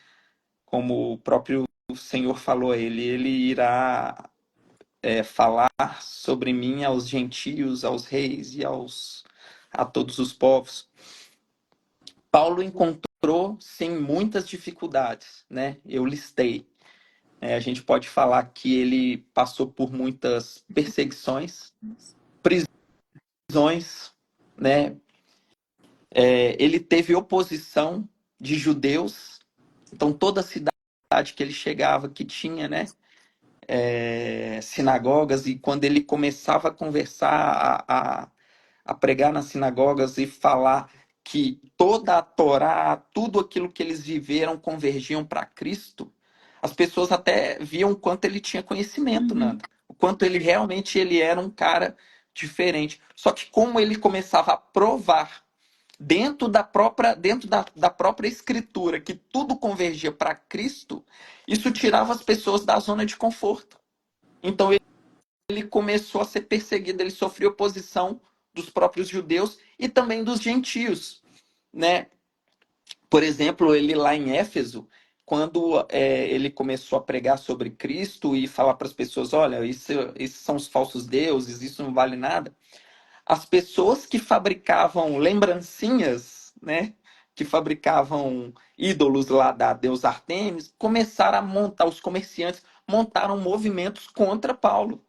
Como o próprio Senhor falou a ele, ele irá falar sobre mim aos gentios, aos reis e a todos os povos. Paulo encontrou sim muitas dificuldades, né? Eu listei. A gente pode falar que ele passou por muitas perseguições, prisões, né? Ele teve oposição de judeus, então toda cidade que ele chegava que tinha, né, sinagogas, e quando ele começava a conversar, a pregar nas sinagogas e falar que toda a Torá, tudo aquilo que eles viveram convergiam para Cristo, as pessoas até viam o quanto ele tinha conhecimento, Uhum. Nanda, o quanto ele realmente ele era um cara diferente. Só que como ele começava a provar dentro da própria escritura que tudo convergia para Cristo, isso tirava as pessoas da zona de conforto. Então ele começou a ser perseguido, ele sofreu oposição dos próprios judeus e também dos gentios, né? Por exemplo, ele lá em Éfeso, quando ele começou a pregar sobre Cristo e falar para as pessoas, olha, esses são os falsos deuses, isso não vale nada, as pessoas que fabricavam lembrancinhas, né, que fabricavam ídolos lá da deusa Artemis, começaram a montar, os comerciantes montaram movimentos contra Paulo.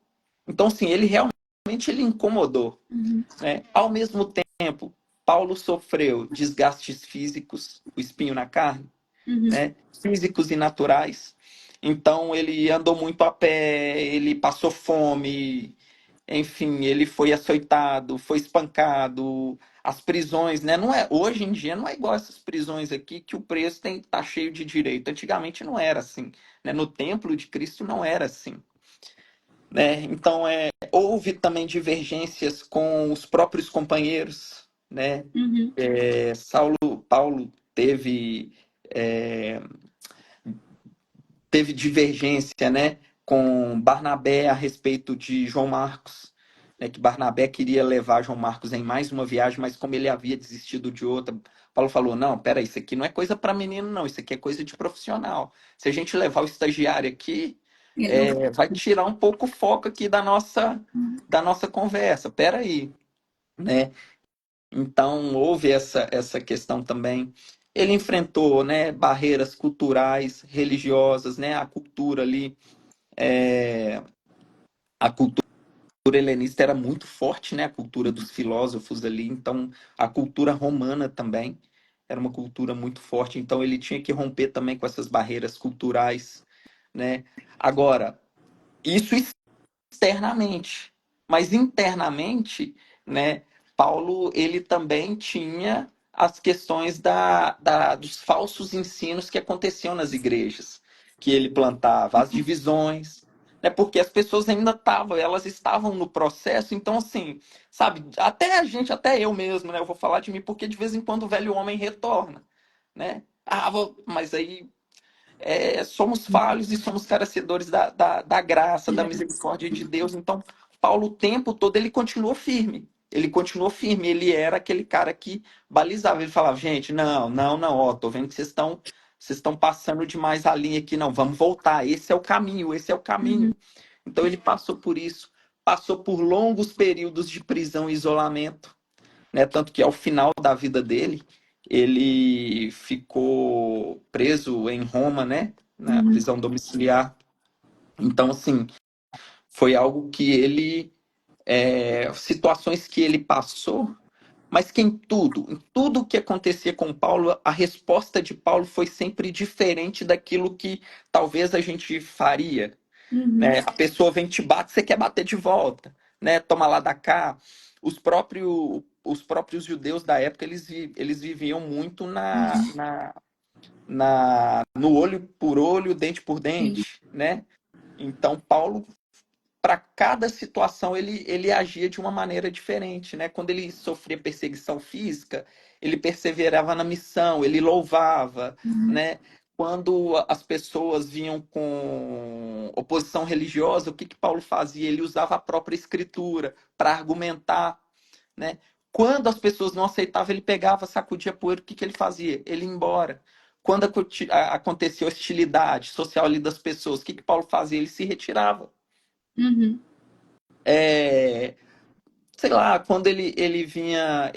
Então, sim, ele realmente ele incomodou, Uhum. né? Ao mesmo tempo, Paulo sofreu desgastes físicos, o espinho na carne, Uhum. né? Físicos e naturais. Então, ele andou muito a pé, ele passou fome, enfim, ele foi açoitado, foi espancado, as prisões, né? Não é, hoje em dia não é igual essas prisões aqui que o preso tá cheio de direito. Antigamente não era assim, né? No templo de Cristo não era assim, né? Então houve também divergências com os próprios companheiros, né? Uhum. Paulo é, teve divergência, né, com Barnabé a respeito de João Marcos, né, que Barnabé queria levar João Marcos em mais uma viagem, mas como ele havia desistido de outra, Paulo falou: não, peraí, isso aqui não é coisa para menino, não, isso aqui é coisa de profissional. Se a gente levar o estagiário aqui, Ele não... vai tirar um pouco o foco aqui da nossa conversa, peraí, né? Então, houve essa questão também. Ele enfrentou, né, barreiras culturais, religiosas, né, a cultura ali, a cultura helenista era muito forte, né, a cultura dos filósofos ali, então a cultura romana também era uma cultura muito forte, então ele tinha que romper também com essas barreiras culturais, né. Agora, isso externamente, mas internamente, né, Paulo ele também tinha as questões dos falsos ensinos que aconteciam nas igrejas, que ele plantava, as divisões, né, porque as pessoas ainda elas estavam no processo, então assim, sabe, até a gente, até eu mesmo, né, eu vou falar de mim, porque de vez em quando o velho homem retorna, né, mas aí somos falhos e somos carecedores da graça, da misericórdia de Deus. Então, Paulo, o tempo todo, ele continuou firme. Ele continuou firme. Ele era aquele cara que balizava. Ele falava: gente, não, não, não, ó, tô vendo que vocês estão passando demais a linha aqui. Não, vamos voltar. Esse é o caminho, esse é o Uhum. caminho. Então, ele passou por isso. Passou por longos períodos de prisão e isolamento, né? Tanto que ao final da vida dele, ele ficou preso em Roma, né? Na Uhum. prisão domiciliar. Então, assim, foi algo que situações que ele passou, mas que em tudo que acontecia com Paulo, a resposta de Paulo foi sempre diferente daquilo que talvez a gente faria, Uhum. né? A pessoa vem te bate, você quer bater de volta, né? Toma lá da cá. Os próprios judeus da época eles viviam muito no olho por olho, dente por Sim. dente, né? Então Paulo, para cada situação, ele agia de uma maneira diferente, né? Quando ele sofria perseguição física, ele perseverava na missão, ele louvava, Uhum. né? Quando as pessoas vinham com oposição religiosa, o que Paulo fazia? Ele usava a própria escritura para argumentar, né? Quando as pessoas não aceitavam, ele pegava, sacudia poeira, o que ele fazia? Ele ia embora. Quando acontecia hostilidade social ali das pessoas, o que Paulo fazia? Ele se retirava. Uhum. É, sei lá, quando ele vinha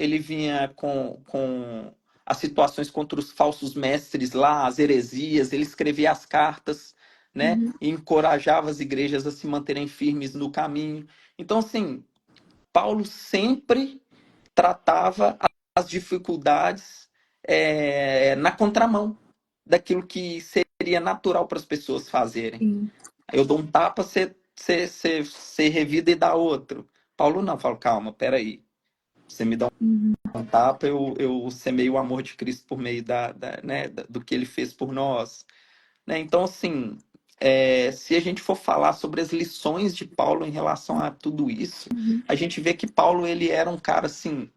com as situações contra os falsos mestres lá, as heresias, ele escrevia as cartas, né? Uhum. E encorajava as igrejas a se manterem firmes no caminho. Então, assim, Paulo sempre tratava as dificuldades na contramão daquilo que seria natural para as pessoas fazerem. Sim. Eu dou um tapa, você revida e dá outro. Paulo não, fala, calma, peraí. Você me dá Uhum. um tapa, eu semeio o amor de Cristo por meio né, do que ele fez por nós. Né? Então, assim, se a gente for falar sobre as lições de Paulo em relação a tudo isso, a gente vê que Paulo ele era um cara assim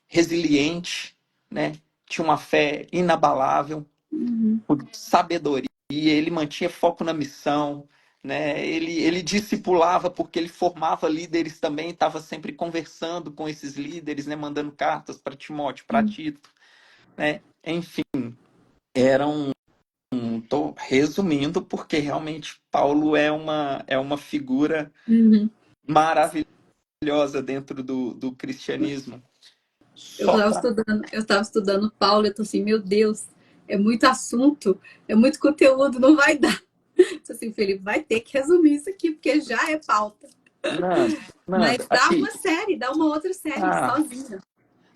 resiliente, né? Tinha uma fé inabalável, Uhum. sabedoria, ele mantinha foco na missão, né? Ele discipulava porque ele formava líderes também, estava sempre conversando com esses líderes, né? Mandando cartas para Timóteo, para Sim. Tito, né? Enfim, era um. Estou resumindo porque realmente Paulo é uma figura Uhum. maravilhosa dentro do cristianismo. Eu Só estava para. estudando, eu estava estudando Paulo, eu tô assim, meu Deus, é muito assunto, é muito conteúdo, não vai dar. Tô assim, Felipe, vai ter que resumir isso aqui, porque já é pauta. Nanda, Mas Nanda, dá aqui. uma série, dá uma outra série Ah, sozinha.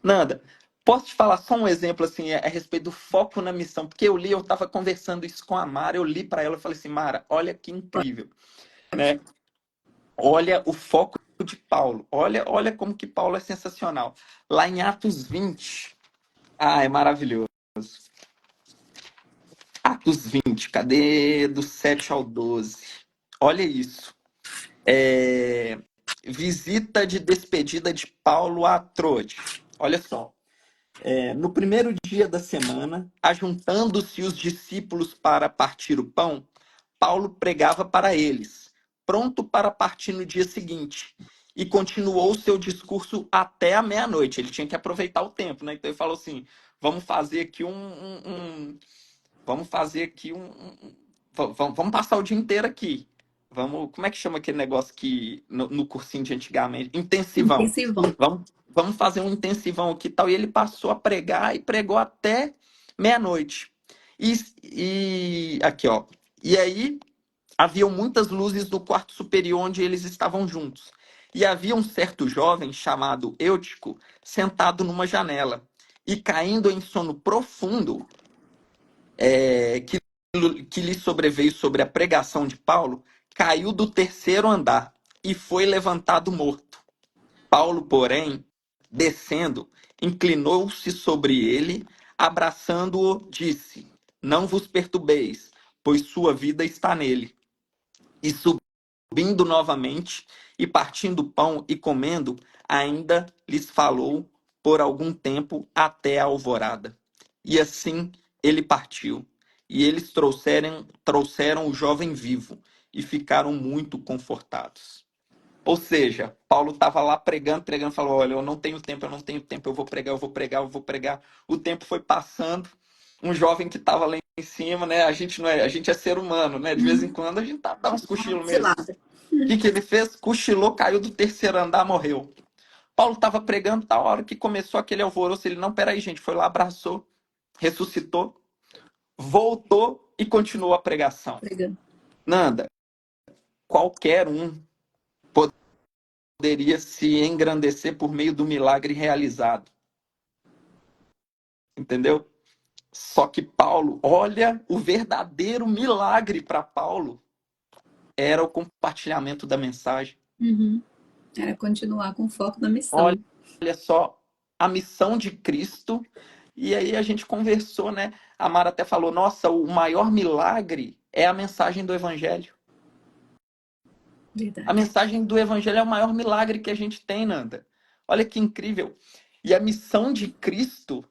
Nanda, posso te falar só um exemplo assim a respeito do foco na missão? Porque eu estava conversando isso com a Mara, eu li para ela e falei assim, Mara, olha que incrível, né? Olha o foco de Paulo, olha como que Paulo é sensacional. Lá em Atos 20, é maravilhoso. Atos 20, cadê? Do 7 ao 12. Olha isso. É, visita de despedida de Paulo a Troade. Olha só. No primeiro dia da semana, ajuntando-se os discípulos para partir o pão, Paulo pregava para eles, pronto para partir no dia seguinte, e continuou seu discurso até a meia-noite. Ele tinha que aproveitar o tempo, né? Então ele falou assim: vamos fazer aqui vamos fazer aqui vamos passar o dia inteiro aqui. Vamos, como é que chama aquele negócio que no cursinho de antigamente? Intensivão. Intensivão. Vamos fazer um intensivão aqui e tal. E ele passou a pregar e pregou até meia-noite. E aqui, ó. E aí haviam muitas luzes no quarto superior onde eles estavam juntos. E havia um certo jovem chamado Eutico sentado numa janela. E caindo em sono profundo, que lhe sobreveio sobre a pregação de Paulo, caiu do terceiro andar e foi levantado morto. Paulo, porém, descendo, inclinou-se sobre ele, abraçando-o, disse: Não vos perturbeis, pois sua vida está nele. E subindo novamente e partindo o pão e comendo, ainda lhes falou por algum tempo até a alvorada. E assim ele partiu. E eles trouxeram o jovem vivo e ficaram muito confortados. Ou seja, Paulo estava lá pregando, pregando, falou: Olha, eu não tenho tempo, eu não tenho tempo, eu vou pregar, eu vou pregar, eu vou pregar. O tempo foi passando. Um jovem que estava lá em cima, né? A gente não é, a gente é ser humano, né? De vez em quando a gente dá uns cochilos mesmo. Cilada. O que ele fez? Cochilou, caiu do terceiro andar, morreu. Paulo estava pregando, tal hora que começou aquele alvoroço, ele, não, peraí, gente, foi lá, abraçou, ressuscitou, voltou e continuou a pregação. Pregando. Nanda, qualquer um poderia se engrandecer por meio do milagre realizado, entendeu? Só que Paulo, olha, o verdadeiro milagre para Paulo era o compartilhamento da mensagem. Uhum. Era continuar com foco na Olha missão. só, a missão de Cristo. E aí a gente conversou, né? A Mara até falou: nossa, o maior milagre é a mensagem do Evangelho. A Verdade. mensagem do Evangelho é o maior milagre que a gente tem, Nanda. Olha que incrível. E a missão de Cristo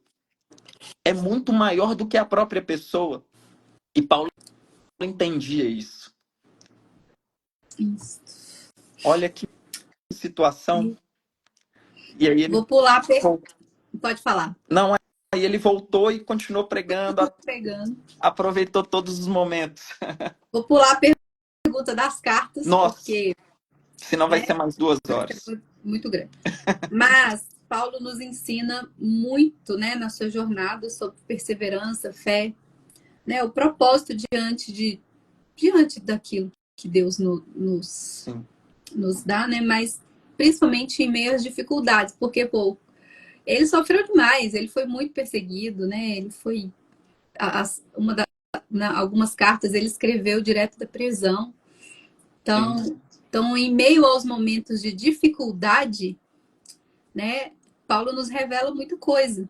é muito maior do que a própria pessoa. E Paulo entendia isso. Isso. Olha que situação. E aí ele Vou pular. Pode falar. não, aí ele voltou e continuou pregando, Pegando. aproveitou todos os momentos. Vou pular a pergunta das cartas, Nossa, porque, senão vai né, ser mais 2 horas. é muito grande. Mas Paulo nos ensina muito, né, na sua jornada sobre perseverança, fé, né, o propósito diante daquilo que Deus Sim, nos dá, né, mas principalmente em meio às dificuldades, porque, pô, ele sofreu demais, ele foi muito perseguido, né, ele foi, uma algumas cartas ele escreveu direto da prisão, sim. então, em meio aos momentos de dificuldade, né, Paulo nos revela muita coisa.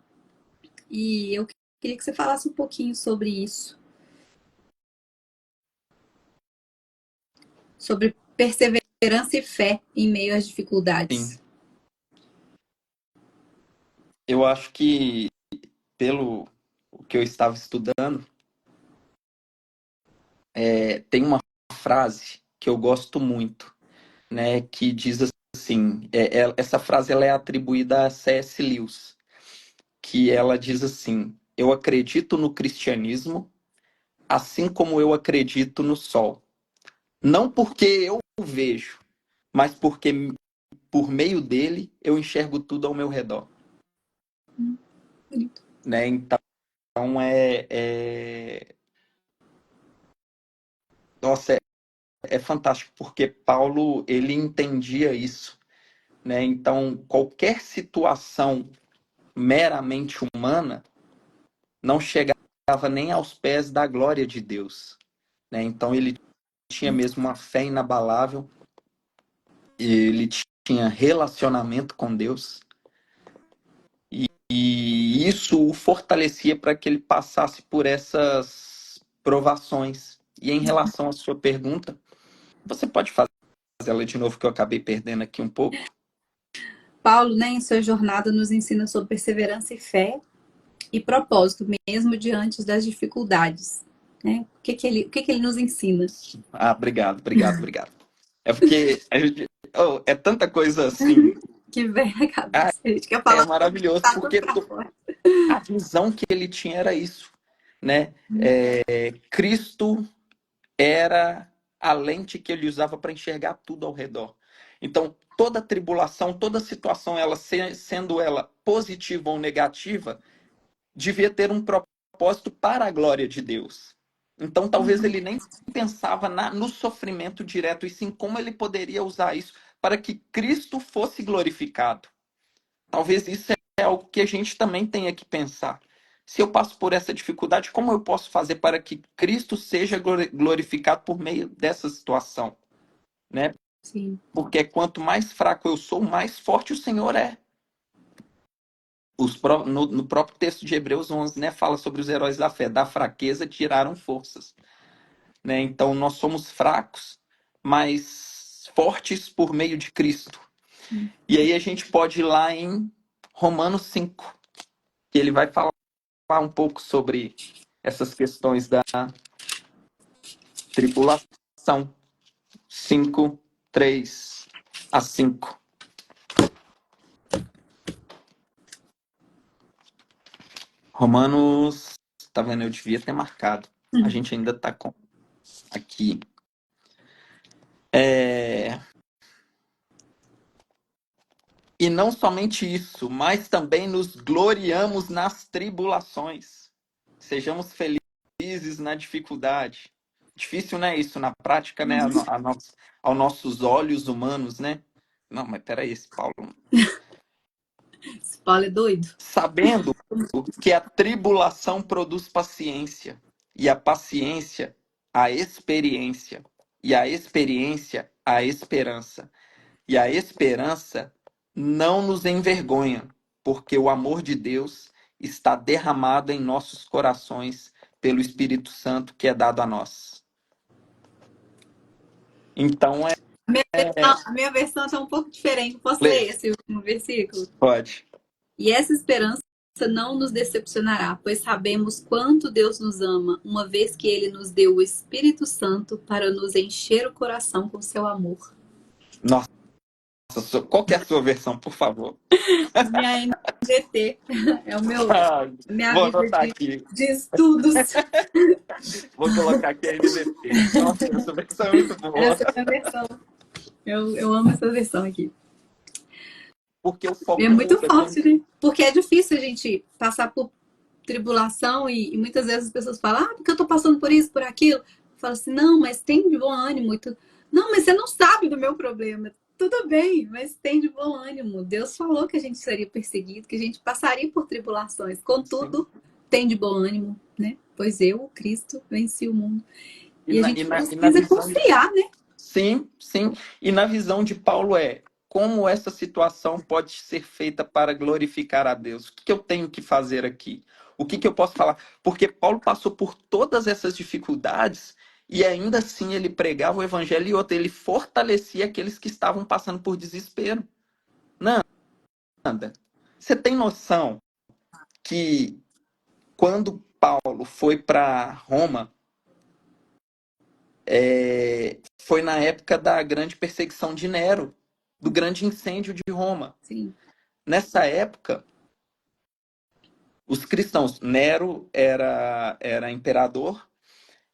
E eu queria que você falasse um pouquinho sobre isso. sobre perseverança e fé em meio às dificuldades. Sim. Eu acho que, pelo o que eu estava estudando, tem uma frase que eu gosto muito, né, que diz assim, essa frase ela é atribuída a C.S. Lewis, que ela diz assim: eu acredito no cristianismo assim como eu acredito no sol. Não porque eu o vejo, mas porque por meio dele eu enxergo tudo ao meu redor. Bonito. Né? Então nossa, é fantástico porque Paulo ele entendia isso, né? Então qualquer situação meramente humana não chegava nem aos pés da glória de Deus, né? Então ele tinha mesmo uma fé inabalável, ele tinha relacionamento com Deus e isso o fortalecia para que ele passasse por essas provações. E em relação à sua pergunta, você pode fazer ela de novo que eu acabei perdendo aqui um pouco? Paulo, né, em sua jornada, nos ensina sobre perseverança e fé e propósito, mesmo diante das dificuldades. Né? O que ele nos ensina? Ah, obrigado, obrigado, obrigado. É porque é tanta coisa assim. Que vem na Ah, cabeça. A gente quer é falar, maravilhoso, tá tudo porque pra fora. a visão que ele tinha era isso, né? Cristo era a lente que ele usava para enxergar tudo ao redor. Então, toda tribulação, toda situação, sendo ela positiva ou negativa, devia ter um propósito para a glória de Deus. Então, talvez ele nem pensava no sofrimento direto, e sim como ele poderia usar isso para que Cristo fosse glorificado. Talvez isso é algo que a gente também tenha que pensar. Se eu passo por essa dificuldade, como eu posso fazer para que Cristo seja glorificado por meio dessa situação, né? Sim. Porque quanto mais fraco eu sou, mais forte o Senhor é. No próprio texto de Hebreus 11, né, fala sobre os heróis da fé. Da fraqueza tiraram forças, né? Então nós somos fracos, mas fortes por meio de Cristo. E aí a gente pode ir lá em Romanos 5, que ele vai falar um pouco sobre essas questões da tribulação. 5, 3 a 5. Romanos, tá vendo? Eu devia ter marcado. A gente ainda tá com aqui. E não somente isso, mas também nos gloriamos nas tribulações. Sejamos felizes na dificuldade. Difícil, né? Isso na prática, né? Aos nossos olhos humanos, né? Não, mas peraí, esse Paulo. Esse Paulo é doido. Sabendo que a tribulação produz paciência, e a paciência, a experiência, e a experiência, a esperança. E a esperança não nos envergonha, porque o amor de Deus está derramado em nossos corações pelo Espírito Santo que é dado a nós. Então A minha versão está um pouco diferente. Posso lê, ler esse último versículo? pode. E essa esperança não nos decepcionará, pois sabemos quanto Deus nos ama, uma vez que Ele nos deu o Espírito Santo para nos encher o coração com seu amor. Nossa, qual que é a sua versão, por favor? Minha NGT é o meu, Ah, minha vou vida anotar de, aqui. de estudos. Vou colocar aqui a NVT. Nossa, essa versão é muito boa. Essa é a minha versão. Eu amo essa versão aqui. Porque o É foco muito muda, né? forte, né? Porque é difícil a gente passar por tribulação e muitas vezes as pessoas falam, ah, porque eu tô passando por isso, por aquilo. Eu falo assim, não, mas tem de bom ânimo. E tudo. Não, mas você não sabe do meu problema. Tudo bem, mas tem de bom ânimo. Deus falou que a gente seria perseguido, que a gente passaria por tribulações. Sim. Contudo, tem de bom ânimo, né? Pois eu, o Cristo, venci o mundo. E E a na, gente e na, e na precisa visão de confiar, né? Sim, sim. E na visão de Paulo como essa situação pode ser feita para glorificar a Deus? O que eu tenho que fazer aqui? O que eu posso falar? Porque Paulo passou por todas essas dificuldades e ainda assim ele pregava o evangelho e outra, ele fortalecia aqueles que estavam passando por desespero. Nanda, você tem noção que quando Paulo foi para Roma, foi na época da grande perseguição de Nero, do grande incêndio de Roma. Sim. Nessa época, os cristãos, Nero era imperador,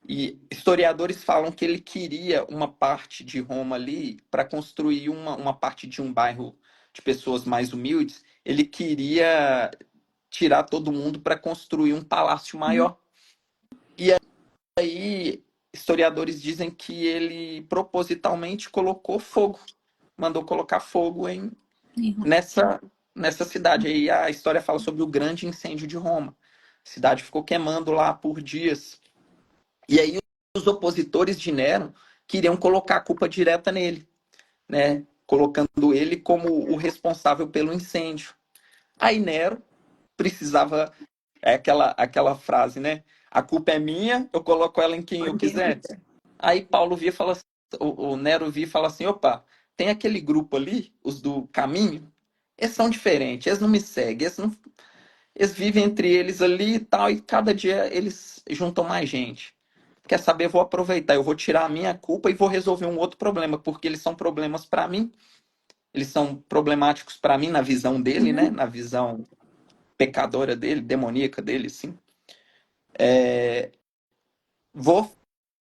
e historiadores falam que ele queria uma parte de Roma ali para construir uma parte de um bairro de pessoas mais humildes. Ele queria tirar todo mundo para construir um palácio Uhum. maior. E aí, historiadores dizem que ele propositalmente colocou fogo, mandou colocar fogo nessa, nessa cidade. Aí a história fala sobre o grande incêndio de Roma. A cidade ficou queimando lá por dias. E aí os opositores de Nero queriam colocar a culpa direta nele, né? Colocando ele como o responsável pelo incêndio. Aí Nero precisava, aquela frase, né? A culpa é minha, eu coloco ela em quem eu quiser. Aí Paulo via e fala, o Nero via e fala assim, opa, tem aquele grupo ali, os do caminho, eles são diferentes, eles não me seguem, eles vivem entre eles ali e tal, e cada dia eles juntam mais gente. Quer saber? Eu vou aproveitar, eu vou tirar a minha culpa e vou resolver um outro problema, porque eles são problemas para mim, eles são problemáticos para mim na visão dele, né? Uhum. Na visão pecadora dele, demoníaca dele, sim. Vou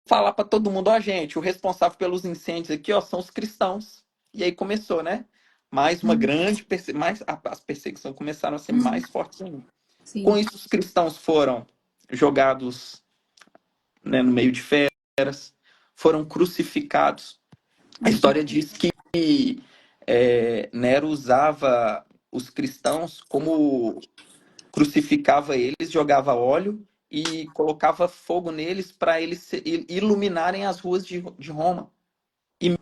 falar para todo mundo, ó, gente, o responsável pelos incêndios aqui, ó, são os cristãos. E aí começou, né? Mais uma Uhum. grande as perseguições começaram a ser Uhum. mais fortes ainda. Com Sim. isso, os cristãos foram jogados, né, no meio de feras, foram crucificados. A Uhum. história diz que Nero usava os cristãos como crucificava eles, jogava óleo e colocava fogo neles para eles iluminarem as ruas de Roma. E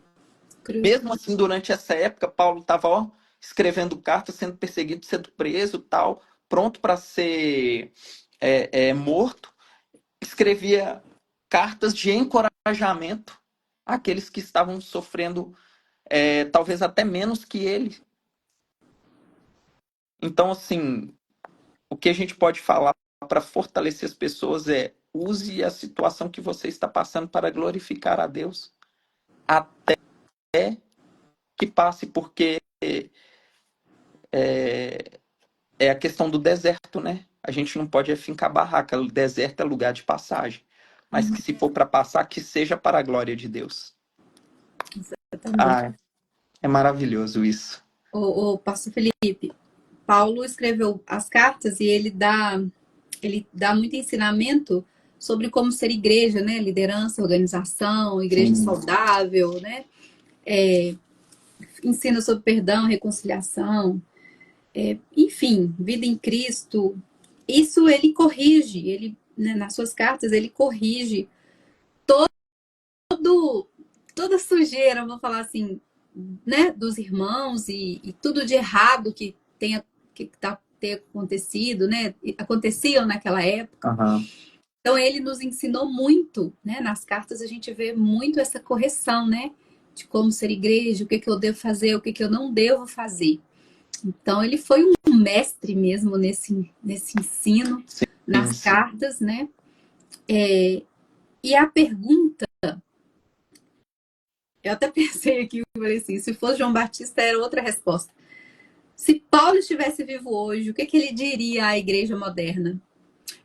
Cruz. mesmo assim, durante essa época, Paulo estava escrevendo cartas, sendo perseguido, sendo preso, tal, pronto para ser morto. Escrevia cartas de encorajamento àqueles que estavam sofrendo, talvez até menos que ele. Então, assim, o que a gente pode falar para fortalecer as pessoas é: use a situação que você está passando para glorificar a Deus até que passe, porque é a questão do deserto, né? A gente não pode fincar barraca, o deserto é lugar de passagem. Mas Uhum. que se for para passar, que seja para a glória de Deus. Exatamente. Ah, é maravilhoso isso. O Pastor Felipe, Paulo escreveu as cartas e ele dá muito ensinamento sobre como ser igreja, né? Liderança, organização, igreja Sim, saudável, né? Ensina sobre perdão, reconciliação, enfim, vida em Cristo. Isso ele corrige, ele, né, nas suas cartas ele corrige todo, toda sujeira, vamos falar assim, né, dos irmãos e tudo de errado tenha acontecido, né, aconteciam naquela época. aham, Então ele nos ensinou muito, né? Nas cartas a gente vê muito essa correção, né? De como ser igreja, o que que eu devo fazer, o que que eu não devo fazer. Então ele foi um mestre mesmo nesse ensino, sim, nas sim. cartas, né? E a pergunta, eu até pensei aqui, eu falei assim, se fosse João Batista era outra resposta. Se Paulo estivesse vivo hoje, o que que ele diria à igreja moderna?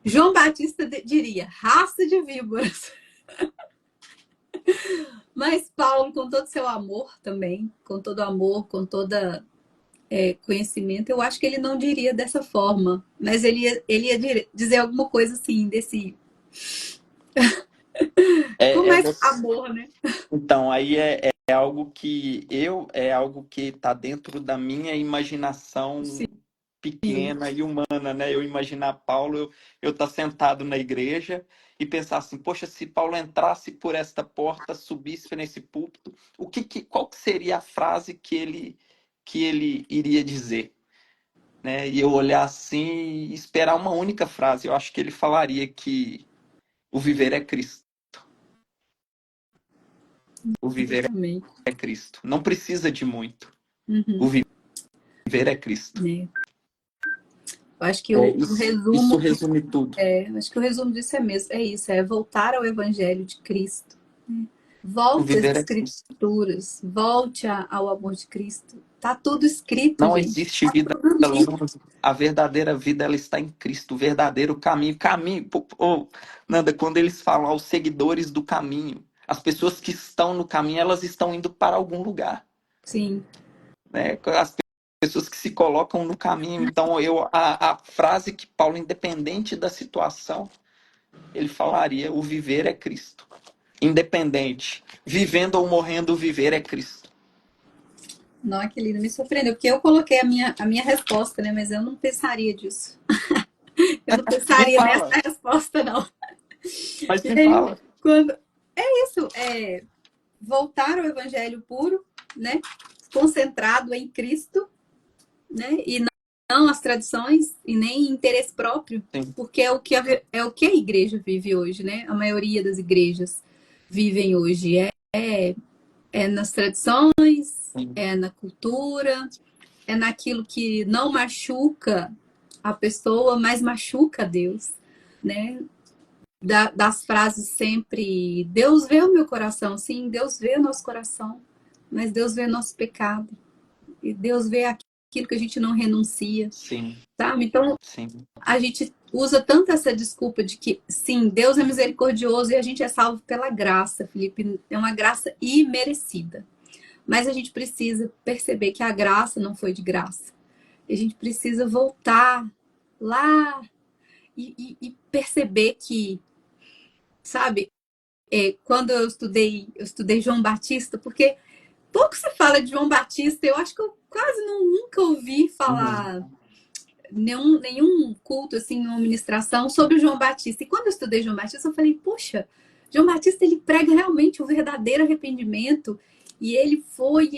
João Batista diria, raça de víboras. Mas Paulo, com todo seu amor também, com todo amor, com toda conhecimento, eu acho que ele não diria dessa forma. Mas ele ia dizer alguma coisa assim, desse. Com É, mais você. amor, né? Então, aí é algo que está dentro da minha imaginação Sim. pequena e humana, né? Eu imaginar Paulo, eu tá sentado na igreja e pensar assim, poxa, se Paulo entrasse por esta porta, subisse nesse púlpito, qual que seria a frase que ele iria dizer, né? E eu olhar assim e esperar uma única frase. Eu acho que ele falaria que o viver é Cristo. O viver Amém. é Cristo. Não precisa de muito. O Uhum, viver é Cristo. né? Eu acho que É, o isso resumo, resume tudo. acho que o resumo disso é mesmo, é isso, é voltar ao Evangelho de Cristo. Né? O Volte às viver é Cristo. Escrituras, volte ao amor de Cristo. Tá tudo escrito, Não gente. existe Tá vida tudo ali. longe. A verdadeira vida ela está em Cristo, o verdadeiro caminho. Caminho, Nanda, quando eles falam aos seguidores do caminho, as pessoas que estão no caminho, elas estão indo para algum lugar, Sim, né? As pessoas que se colocam no caminho. Então, a frase que Paulo, independente da situação, ele falaria: o viver é Cristo. Independente, vivendo ou morrendo, o viver é Cristo. não, é que lindo, me surpreendeu, porque eu coloquei a minha resposta, né? Mas eu não pensaria disso. Eu não Me pensaria nessa fala, resposta, não. mas E me aí, fala. quando. É isso, voltar ao Evangelho puro, né? Concentrado em Cristo, né? E não as tradições e nem interesse próprio, Sim, porque é o que a igreja vive hoje, né? A maioria das igrejas vivem hoje é nas tradições, sim. é na cultura, é naquilo que não machuca a pessoa, mas machuca a Deus, né? Das frases sempre, Deus vê o meu coração, sim, Deus vê o nosso coração, mas Deus vê o nosso pecado, e Deus vê aquilo que a gente não renuncia, Sim, sabe? Então, sim, a gente usa tanto essa desculpa de que, sim, Deus é misericordioso e a gente é salvo pela graça, Felipe, é uma graça imerecida. Mas a gente precisa perceber que a graça não foi de graça. A gente precisa voltar lá e perceber que, sabe, quando eu estudei João Batista, porque pouco se fala de João Batista, eu acho que eu quase nunca ouvi uhum, falar nenhum culto, assim, uma ministração sobre o João Batista. E quando eu estudei João Batista, eu falei, puxa, João Batista, ele prega realmente o verdadeiro arrependimento. E ele foi.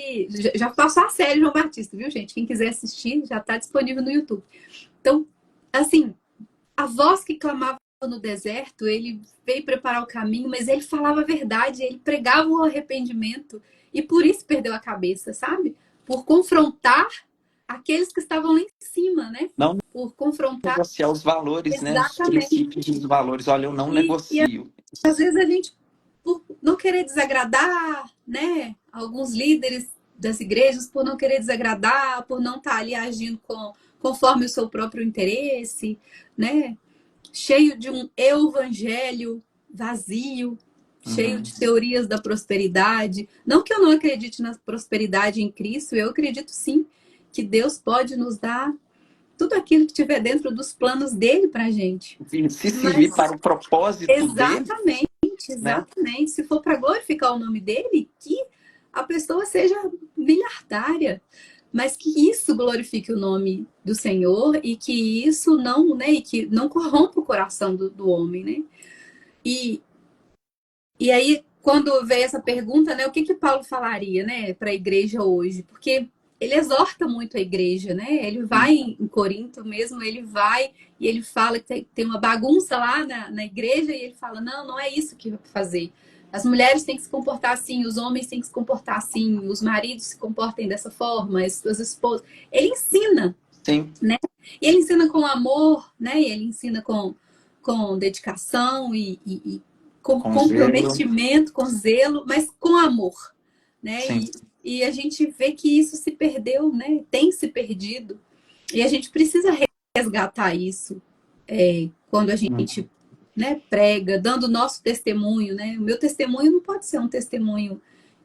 Já passou a série João Batista, viu, gente? Quem quiser assistir, já está disponível no YouTube. Então, assim, a voz que clamava no deserto, ele veio preparar o caminho, mas ele falava a verdade, ele pregava o arrependimento. E por isso perdeu a cabeça, sabe? Por confrontar aqueles que estavam lá em cima, né? não Por confrontar negociar os valores, né? Os exatamente. princípios e os valores. Olha, eu não E negocio. às vezes a gente, por não querer desagradar, né? Alguns líderes das igrejas, por não querer desagradar, por não estar ali agindo conforme o seu próprio interesse, né? Cheio de um evangelho vazio, cheio Uhum. de teorias da prosperidade. Não que eu não acredite na prosperidade em Cristo, eu acredito sim que Deus pode nos dar tudo aquilo que tiver dentro dos planos dele para a gente. E se servir Mas para o propósito dele, exatamente, né? exatamente. Se for para glorificar o nome dele, que a pessoa seja miliardária, mas que isso glorifique o nome do Senhor e que isso não, né, e que não corrompa o coração do homem, né? E, e aí, quando veio essa pergunta, né, o que Paulo falaria, né, para a igreja hoje? Porque ele exorta muito a igreja, né? Ele vai em Corinto mesmo, ele vai e ele fala que tem uma bagunça lá na igreja e ele fala: não, não é isso que vai fazer. As mulheres têm que se comportar assim, os homens têm que se comportar assim, os maridos se comportem dessa forma, as esposas. Ele ensina, Sim, né? E ele ensina com amor, né? E ele ensina com dedicação e com com zelo. comprometimento, com zelo, mas com amor, né? Sim. E a gente vê que isso se perdeu, né? Tem se perdido. E a gente precisa resgatar isso quando a Uhum. gente, né, prega, dando o nosso testemunho, né? O meu testemunho não pode ser um testemunho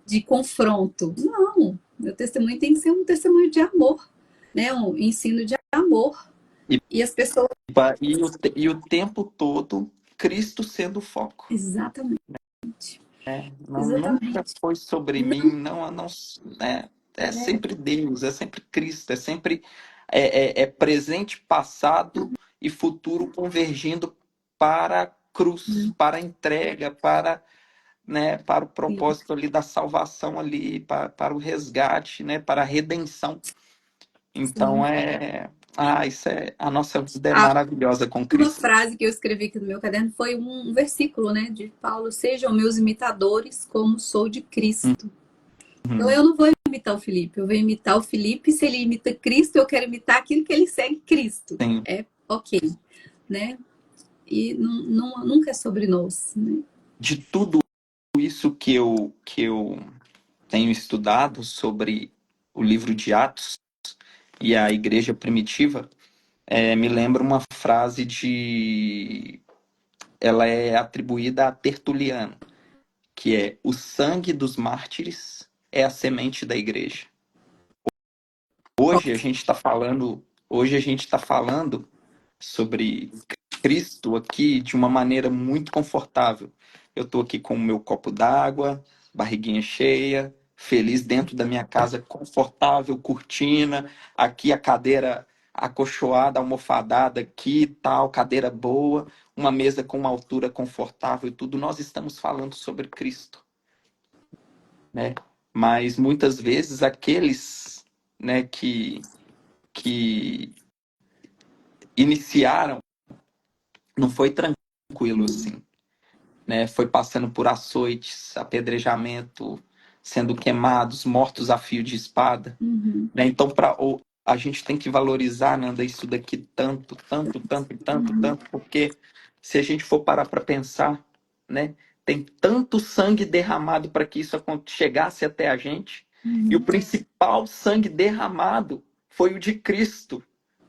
de confronto. Não, meu testemunho tem que ser um testemunho de amor, né? Um ensino de amor. E, E as pessoas. e o tempo todo, Cristo sendo o foco. Exatamente, Né? Não, nunca exatamente. foi sobre mim, não, não, né? É sempre Deus, é sempre Cristo, é sempre é presente, passado e futuro convergindo para a cruz, para a entrega, para, né, para o Sim, propósito ali da salvação ali, para o resgate, né, para a redenção. Então sim. Ah, isso é. A nossa vida é A maravilhosa com última Cristo. frase que eu escrevi aqui no meu caderno foi um versículo, né, de Paulo: sejam meus imitadores, como sou de Cristo. Então Uhum. eu não vou imitar o Felipe, eu vou imitar o Felipe. Se ele imita Cristo, eu quero imitar aquilo que ele segue Cristo. Sim. É ok, né? E nunca é sobre nós, né? De tudo isso que eu tenho estudado sobre o livro de Atos e a igreja primitiva, me lembra uma frase de. Ela é atribuída a Tertuliano, que é: o sangue dos mártires é a semente da igreja. Hoje a gente está falando, hoje a gente está falando sobre Cristo aqui de uma maneira muito confortável. Eu estou aqui com o meu copo d'água, barriguinha cheia, feliz dentro da minha casa, confortável, cortina, aqui a cadeira acolchoada, almofadada aqui, tal, cadeira boa, uma mesa com uma altura confortável e tudo. Nós estamos falando sobre Cristo, né? Mas muitas vezes aqueles, né, que iniciaram não foi tranquilo assim, né? Foi passando por açoites, apedrejamento, sendo queimados, mortos a fio de espada, Uhum, né? Então, a gente tem que valorizar, Nanda, isso daqui tanto, tanto, tanto, tanto, uhum, tanto, porque se a gente for parar para pensar, né? Tem tanto sangue derramado para que isso chegasse até a gente, e o uhum. principal sangue derramado foi o de Cristo.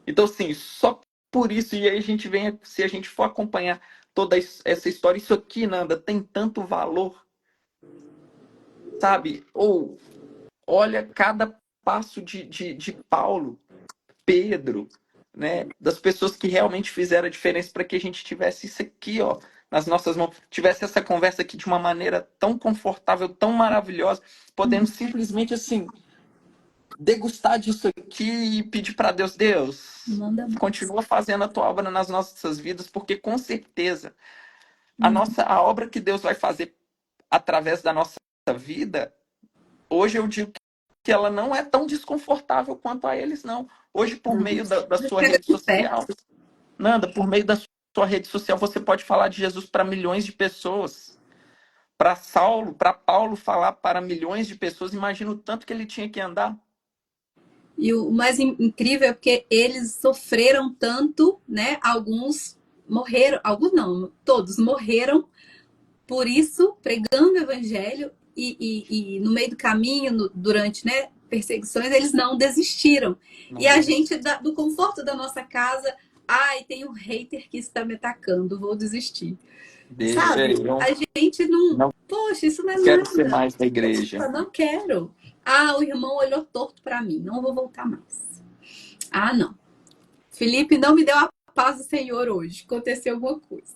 Então, assim, só por isso, e aí a gente vem, se a gente for acompanhar toda essa história, isso aqui, Nanda, tem tanto valor, sabe? Ou olha cada passo de Paulo, Pedro, né? Das pessoas que realmente fizeram a diferença para que a gente tivesse isso aqui, ó, nas nossas mãos, tivesse essa conversa aqui de uma maneira tão confortável, tão maravilhosa, podendo simplesmente assim degustar disso aqui e pedir para Deus, Deus, Manda mais. continua fazendo a tua obra nas nossas vidas, porque com certeza Uhum, a obra que Deus vai fazer através da nossa vida, hoje eu digo que ela não é tão desconfortável quanto a eles, não. Hoje, por não. meio da sua Pega rede de pé. social, Nanda, por meio da sua rede social, você pode falar de Jesus para milhões de pessoas. Para Saulo, para Paulo falar para milhões de pessoas, imagina o tanto que ele tinha que andar. E o mais incrível é porque eles sofreram tanto, né? Alguns morreram, alguns não, todos morreram por isso, pregando o evangelho e no meio do caminho, durante, né, perseguições, eles não desistiram. E Não a desiste. gente, do conforto da nossa casa, ai, tem um hater que está me atacando, vou desistir. Deixa Sabe? eu. A gente não. Não Poxa, isso não é quero ser nada. mais da igreja. Eu não quero. Ah, o irmão olhou torto para mim, não vou voltar mais. Ah, não. Felipe não me deu a paz do Senhor hoje. Aconteceu alguma coisa.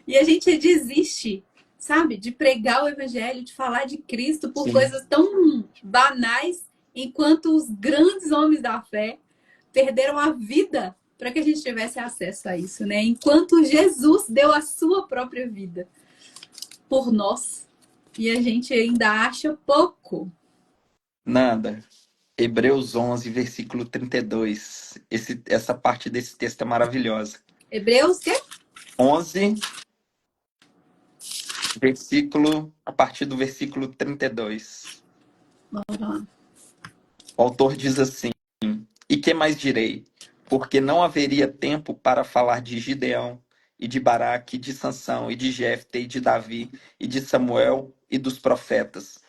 E a gente desiste, sabe, de pregar o evangelho, de falar de Cristo por Sim. coisas tão banais, enquanto os grandes homens da fé perderam a vida para que a gente tivesse acesso a isso, né? Enquanto Jesus deu a sua própria vida por nós e a gente ainda acha pouco. Nada. Hebreus 11, versículo 32. Essa parte desse texto é maravilhosa. Hebreus, que? 11, a partir do versículo 32. Bora lá. O autor diz assim: E que mais direi? Porque não haveria tempo para falar de Gideão, e de Baraque, e de Sansão, e de Jefté, e de Davi, e de Samuel, e dos profetas,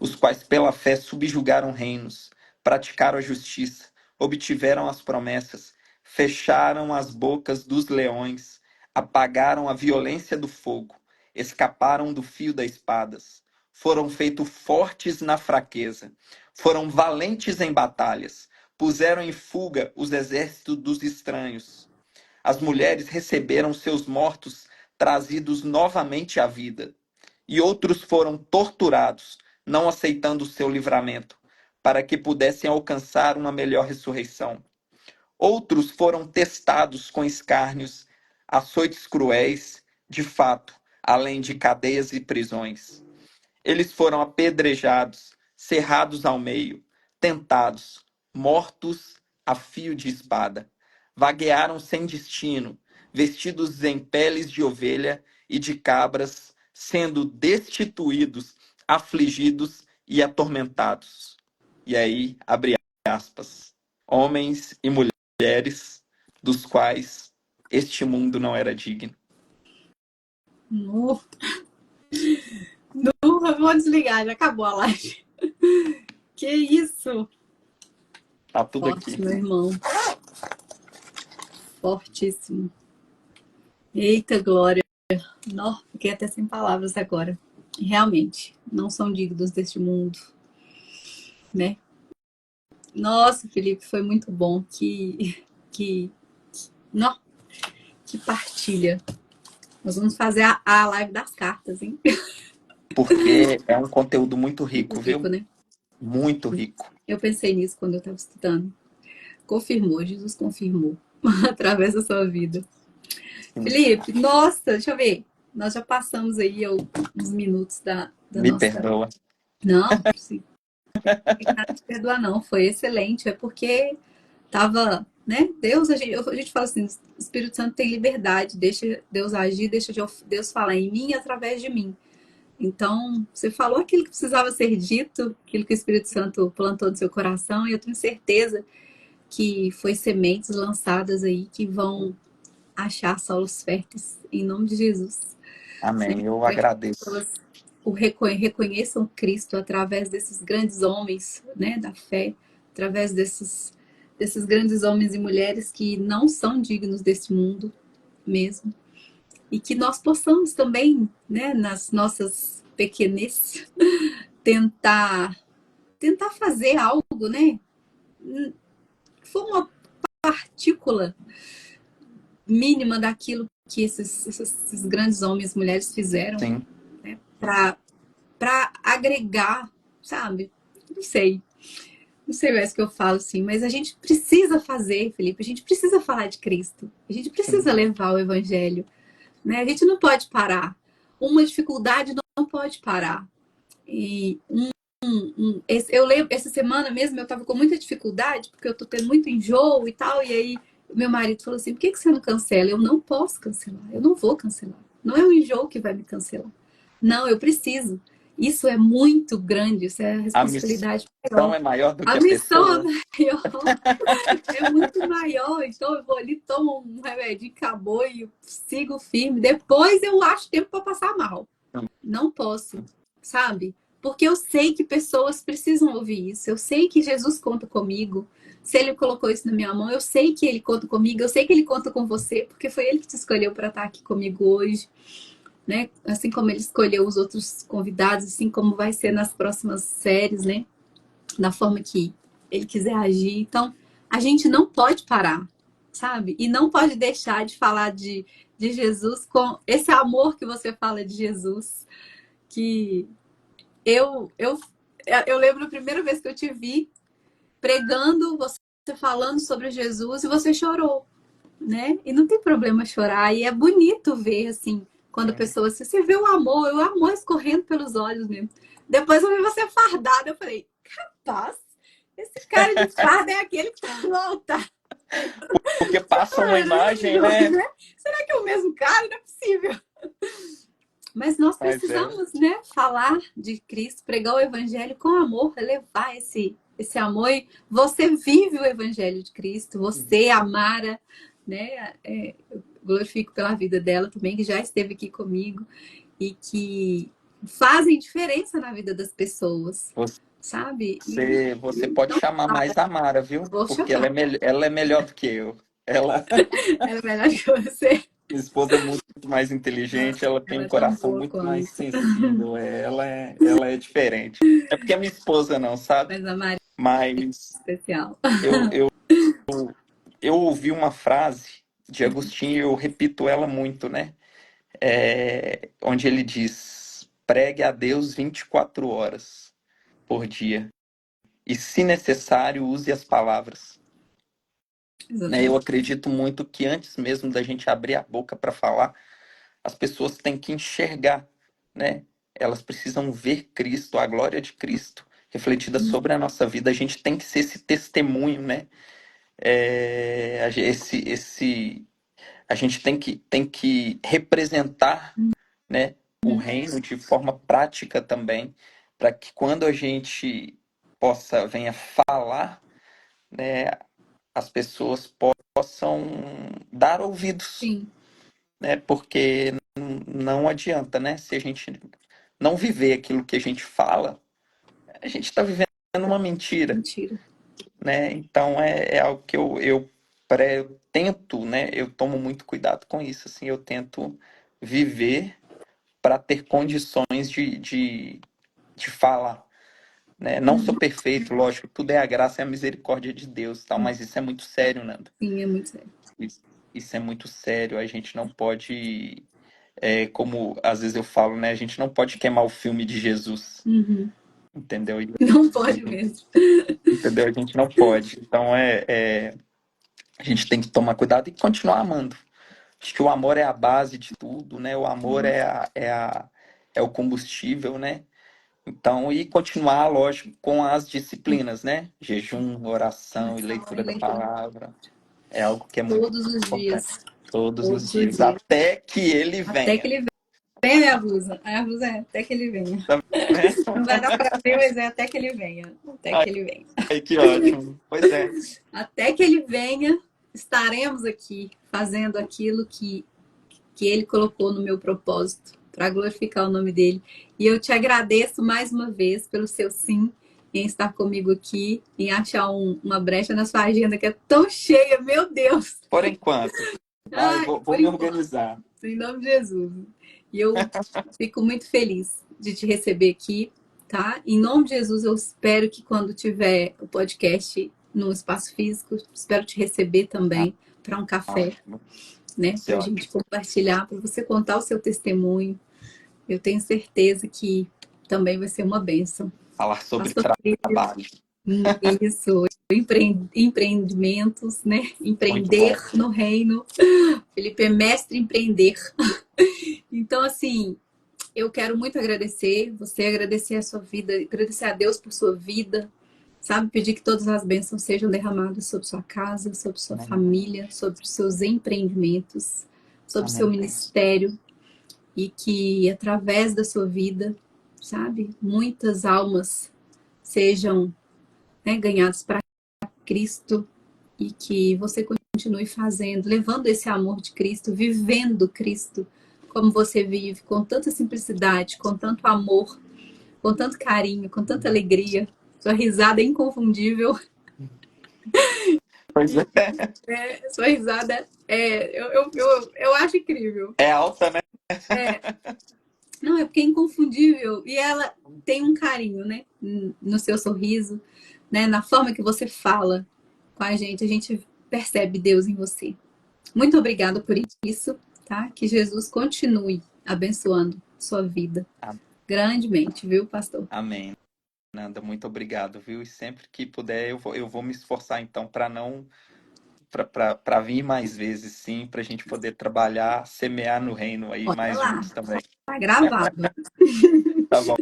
os quais pela fé subjugaram reinos, praticaram a justiça, obtiveram as promessas, fecharam as bocas dos leões, apagaram a violência do fogo, escaparam do fio das espadas, foram feitos fortes na fraqueza, foram valentes em batalhas, puseram em fuga os exércitos dos estranhos. As mulheres receberam seus mortos trazidos novamente à vida, e outros foram torturados, não aceitando o seu livramento, para que pudessem alcançar uma melhor ressurreição. Outros foram testados com escárnios, açoites cruéis, de fato, além de cadeias e prisões. Eles foram apedrejados, cerrados ao meio, tentados, mortos a fio de espada. Vaguearam sem destino, vestidos em peles de ovelha e de cabras, sendo destituídos, afligidos e atormentados. E aí, abre aspas, homens e mulheres dos quais este mundo não era digno. Nu, eu vou desligar, já acabou a live. Que isso? Tá tudo Forte, aqui. meu irmão. Fortíssimo. Eita glória. Nó, fiquei até sem palavras agora. Realmente, não são dignos deste mundo, né? Nossa, Felipe, foi muito bom. Nó, que partilha. Nós vamos fazer a live das cartas, hein? Porque é um conteúdo muito Muito rico, rico, viu? né? Muito rico. Eu pensei nisso quando eu estava estudando. Confirmou, Jesus confirmou através da sua vida. Sim. Felipe, nossa, deixa eu ver. Nós já passamos aí uns minutos da Me nossa. perdoa. Não, sim, não tem nada de perdoar, não. Foi excelente. É porque tava, né? Deus, a gente fala assim: o Espírito Santo tem liberdade, deixa Deus agir, deixa Deus falar em mim e através de mim. Então, você falou aquilo que precisava ser dito, aquilo que o Espírito Santo plantou no seu coração, e eu tenho certeza que foi sementes lançadas aí que vão achar solos férteis em nome de Jesus. Amém. Senhor, Eu para que as agradeço. pessoas reconheçam Cristo através desses grandes homens, né, da fé, através desses grandes homens e mulheres que não são dignos deste mundo mesmo. E que nós possamos também, né, nas nossas pequeneces, tentar fazer algo, né? For uma partícula mínima daquilo que esses grandes homens e mulheres fizeram, Sim. né, para agregar, sabe? Não sei. Não sei mais o que eu falo assim, mas a gente precisa fazer, Felipe. A gente precisa falar de Cristo. A gente Sim. precisa levar o Evangelho, né? A gente não pode parar. Uma dificuldade não pode parar. E eu lembro, essa semana mesmo eu tava com muita dificuldade, porque eu tô tendo muito enjoo e tal, e aí meu marido falou assim, por que você não cancela? Eu não posso cancelar, eu não vou cancelar. Não é o enjoo que vai me cancelar. Não, eu preciso. Isso é muito grande, isso é a A responsabilidade missão maior. é maior do que A a missão é pessoa. maior, é muito maior. Então eu vou ali, tomo um remédio, acabou e sigo firme. Depois eu acho tempo para passar mal. Não posso, sabe? Porque eu sei que pessoas precisam ouvir isso. Eu sei que Jesus conta comigo. Se ele colocou isso na minha mão, eu sei que ele conta comigo. Eu sei que ele conta com você, porque foi ele que te escolheu para estar aqui comigo hoje, né? Assim como ele escolheu os outros convidados, assim como vai ser nas próximas séries, né? Da forma que ele quiser agir. Então, a gente não pode parar, sabe? E não pode deixar de falar de Jesus com esse amor que você fala de Jesus, que eu lembro a primeira vez que eu te vi pregando, você falando sobre Jesus e você chorou, né? E não tem problema chorar, e é bonito ver, assim, quando a Sim. pessoa, você vê o amor escorrendo pelos olhos mesmo. Depois eu vi você fardada, eu falei, capaz, esse cara de farda é aquele que tá no altar. Porque passa uma imagem, Maravilhoso, né? né? Será que é o mesmo cara? Não é possível. Mas nós Mas é. precisamos, né, falar de Cristo, pregar o evangelho com amor, levar esse amor. E você vive o evangelho de Cristo, você, a Mara, né? Eu glorifico pela vida dela também, que já esteve aqui comigo e que fazem diferença na vida das pessoas, sabe? Você pode Então, chamar mais a Mara, viu? vou Porque chamar. ela é melhor do que eu. Ela, Ela é melhor que você. minha esposa é muito mais inteligente, ela tem Ela um é tão coração boa muito mais quanto. sensível. Ela é diferente. É porque é minha esposa não, sabe? Mas a Mara é Mas especial. eu, eu, eu ouvi uma frase de Agostinho e eu repito ela muito, né? Onde ele diz: pregue a Deus 24 horas por dia. E, se necessário, use as palavras. Né? Eu Exatamente. acredito muito que antes mesmo da gente abrir a boca para falar, as pessoas têm que enxergar, né? Elas precisam ver Cristo, a glória de Cristo refletida sobre a nossa vida. A gente tem que ser esse testemunho, né? a gente tem que representar, né, o reino de forma prática também, para que quando a gente venha falar, né, as pessoas possam dar ouvidos, Sim, né, porque não adianta, né, se a gente não viver aquilo que a gente fala, a gente está vivendo uma mentira, mentira. né? Então é algo que eu tento, né? Eu tomo muito cuidado com isso, assim, eu tento viver para ter condições de falar, né? Não sou perfeito, lógico, tudo é a graça e a misericórdia de Deus, tal, mas isso é muito sério, Nanda. Sim, é muito sério. Isso é muito sério, a gente não pode, como às vezes eu falo, né? A gente não pode queimar o filme de Jesus, Uhum. entendeu? Não pode mesmo. Entendeu? A gente não pode. Então a gente tem que tomar cuidado e continuar amando. Acho que o amor é a base de tudo, né? O amor é o combustível, né? Então, e continuar, lógico, com as disciplinas, né? Jejum, oração e Oração e leitura da leitura palavra é algo que é muito todos os importante. dias. Todos os Todos os dias, dias. até que ele Até que venha. ele venha, né, Abusa? A Abusa é até que ele venha. Tá vendo? Não vai dar pra ver, mas é até que ele venha. Até que ele venha. Ai, que ótimo. Pois é. Até que ele venha, estaremos aqui fazendo aquilo que ele colocou no meu propósito, para glorificar o nome dele. E eu te agradeço mais uma vez pelo seu sim em estar comigo aqui, em achar uma brecha na sua agenda que é tão cheia, meu Deus! Por enquanto. Vai, Ai, vou por me enquanto, organizar. em nome de Jesus. E eu fico muito feliz de te receber aqui, tá? Em nome de Jesus, eu espero que quando tiver o podcast no espaço físico, espero te receber Ah, também para um café, ótimo. né? Isso é Para a gente ótimo. compartilhar, para você contar o seu testemunho. Eu tenho certeza que também vai ser uma bênção. Falar sobre Pastor Felipe, trabalho. isso, empreendimentos, né? Muito bom. Empreender no reino. Felipe é mestre em empreender. Então, assim, eu quero muito agradecer você, agradecer a sua vida, agradecer a Deus por sua vida, sabe? Pedir que todas as bênçãos sejam derramadas sobre sua casa, sobre sua Amém. família, sobre os seus empreendimentos, sobre o seu Amém. ministério e que através da sua vida, sabe? Muitas almas sejam, né, ganhadas para Cristo e que você continue fazendo, levando esse amor de Cristo, vivendo Cristo como você vive, com tanta simplicidade, com tanto amor, com tanto carinho, com tanta alegria. Sua risada é inconfundível. Pois é. Sua risada eu acho incrível. É alta, né? Não, é porque é inconfundível. E ela tem um carinho, né? No seu sorriso, né? Na forma que você fala com a gente percebe Deus em você. Muito obrigada por isso, tá? Que Jesus continue abençoando sua vida grandemente, viu, pastor? Amém. Nanda, muito obrigado, viu? E sempre que puder, eu vou me esforçar então para não para vir mais vezes, sim, para a gente poder trabalhar, semear no reino aí Olha mais lá, juntos também. tá gravado. Tá bom.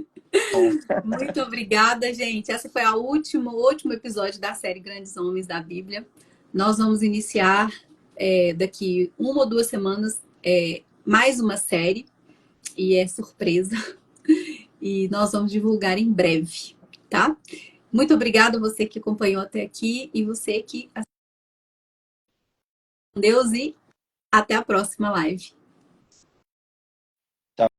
Muito obrigada, gente. Esse foi o último episódio da série Grandes Homens da Bíblia. Nós vamos iniciar daqui 1 ou 2 semanas mais uma série e é surpresa. E nós vamos divulgar em breve, tá? Muito obrigada a você que acompanhou até aqui e você que assistiu. Deus e até a próxima live.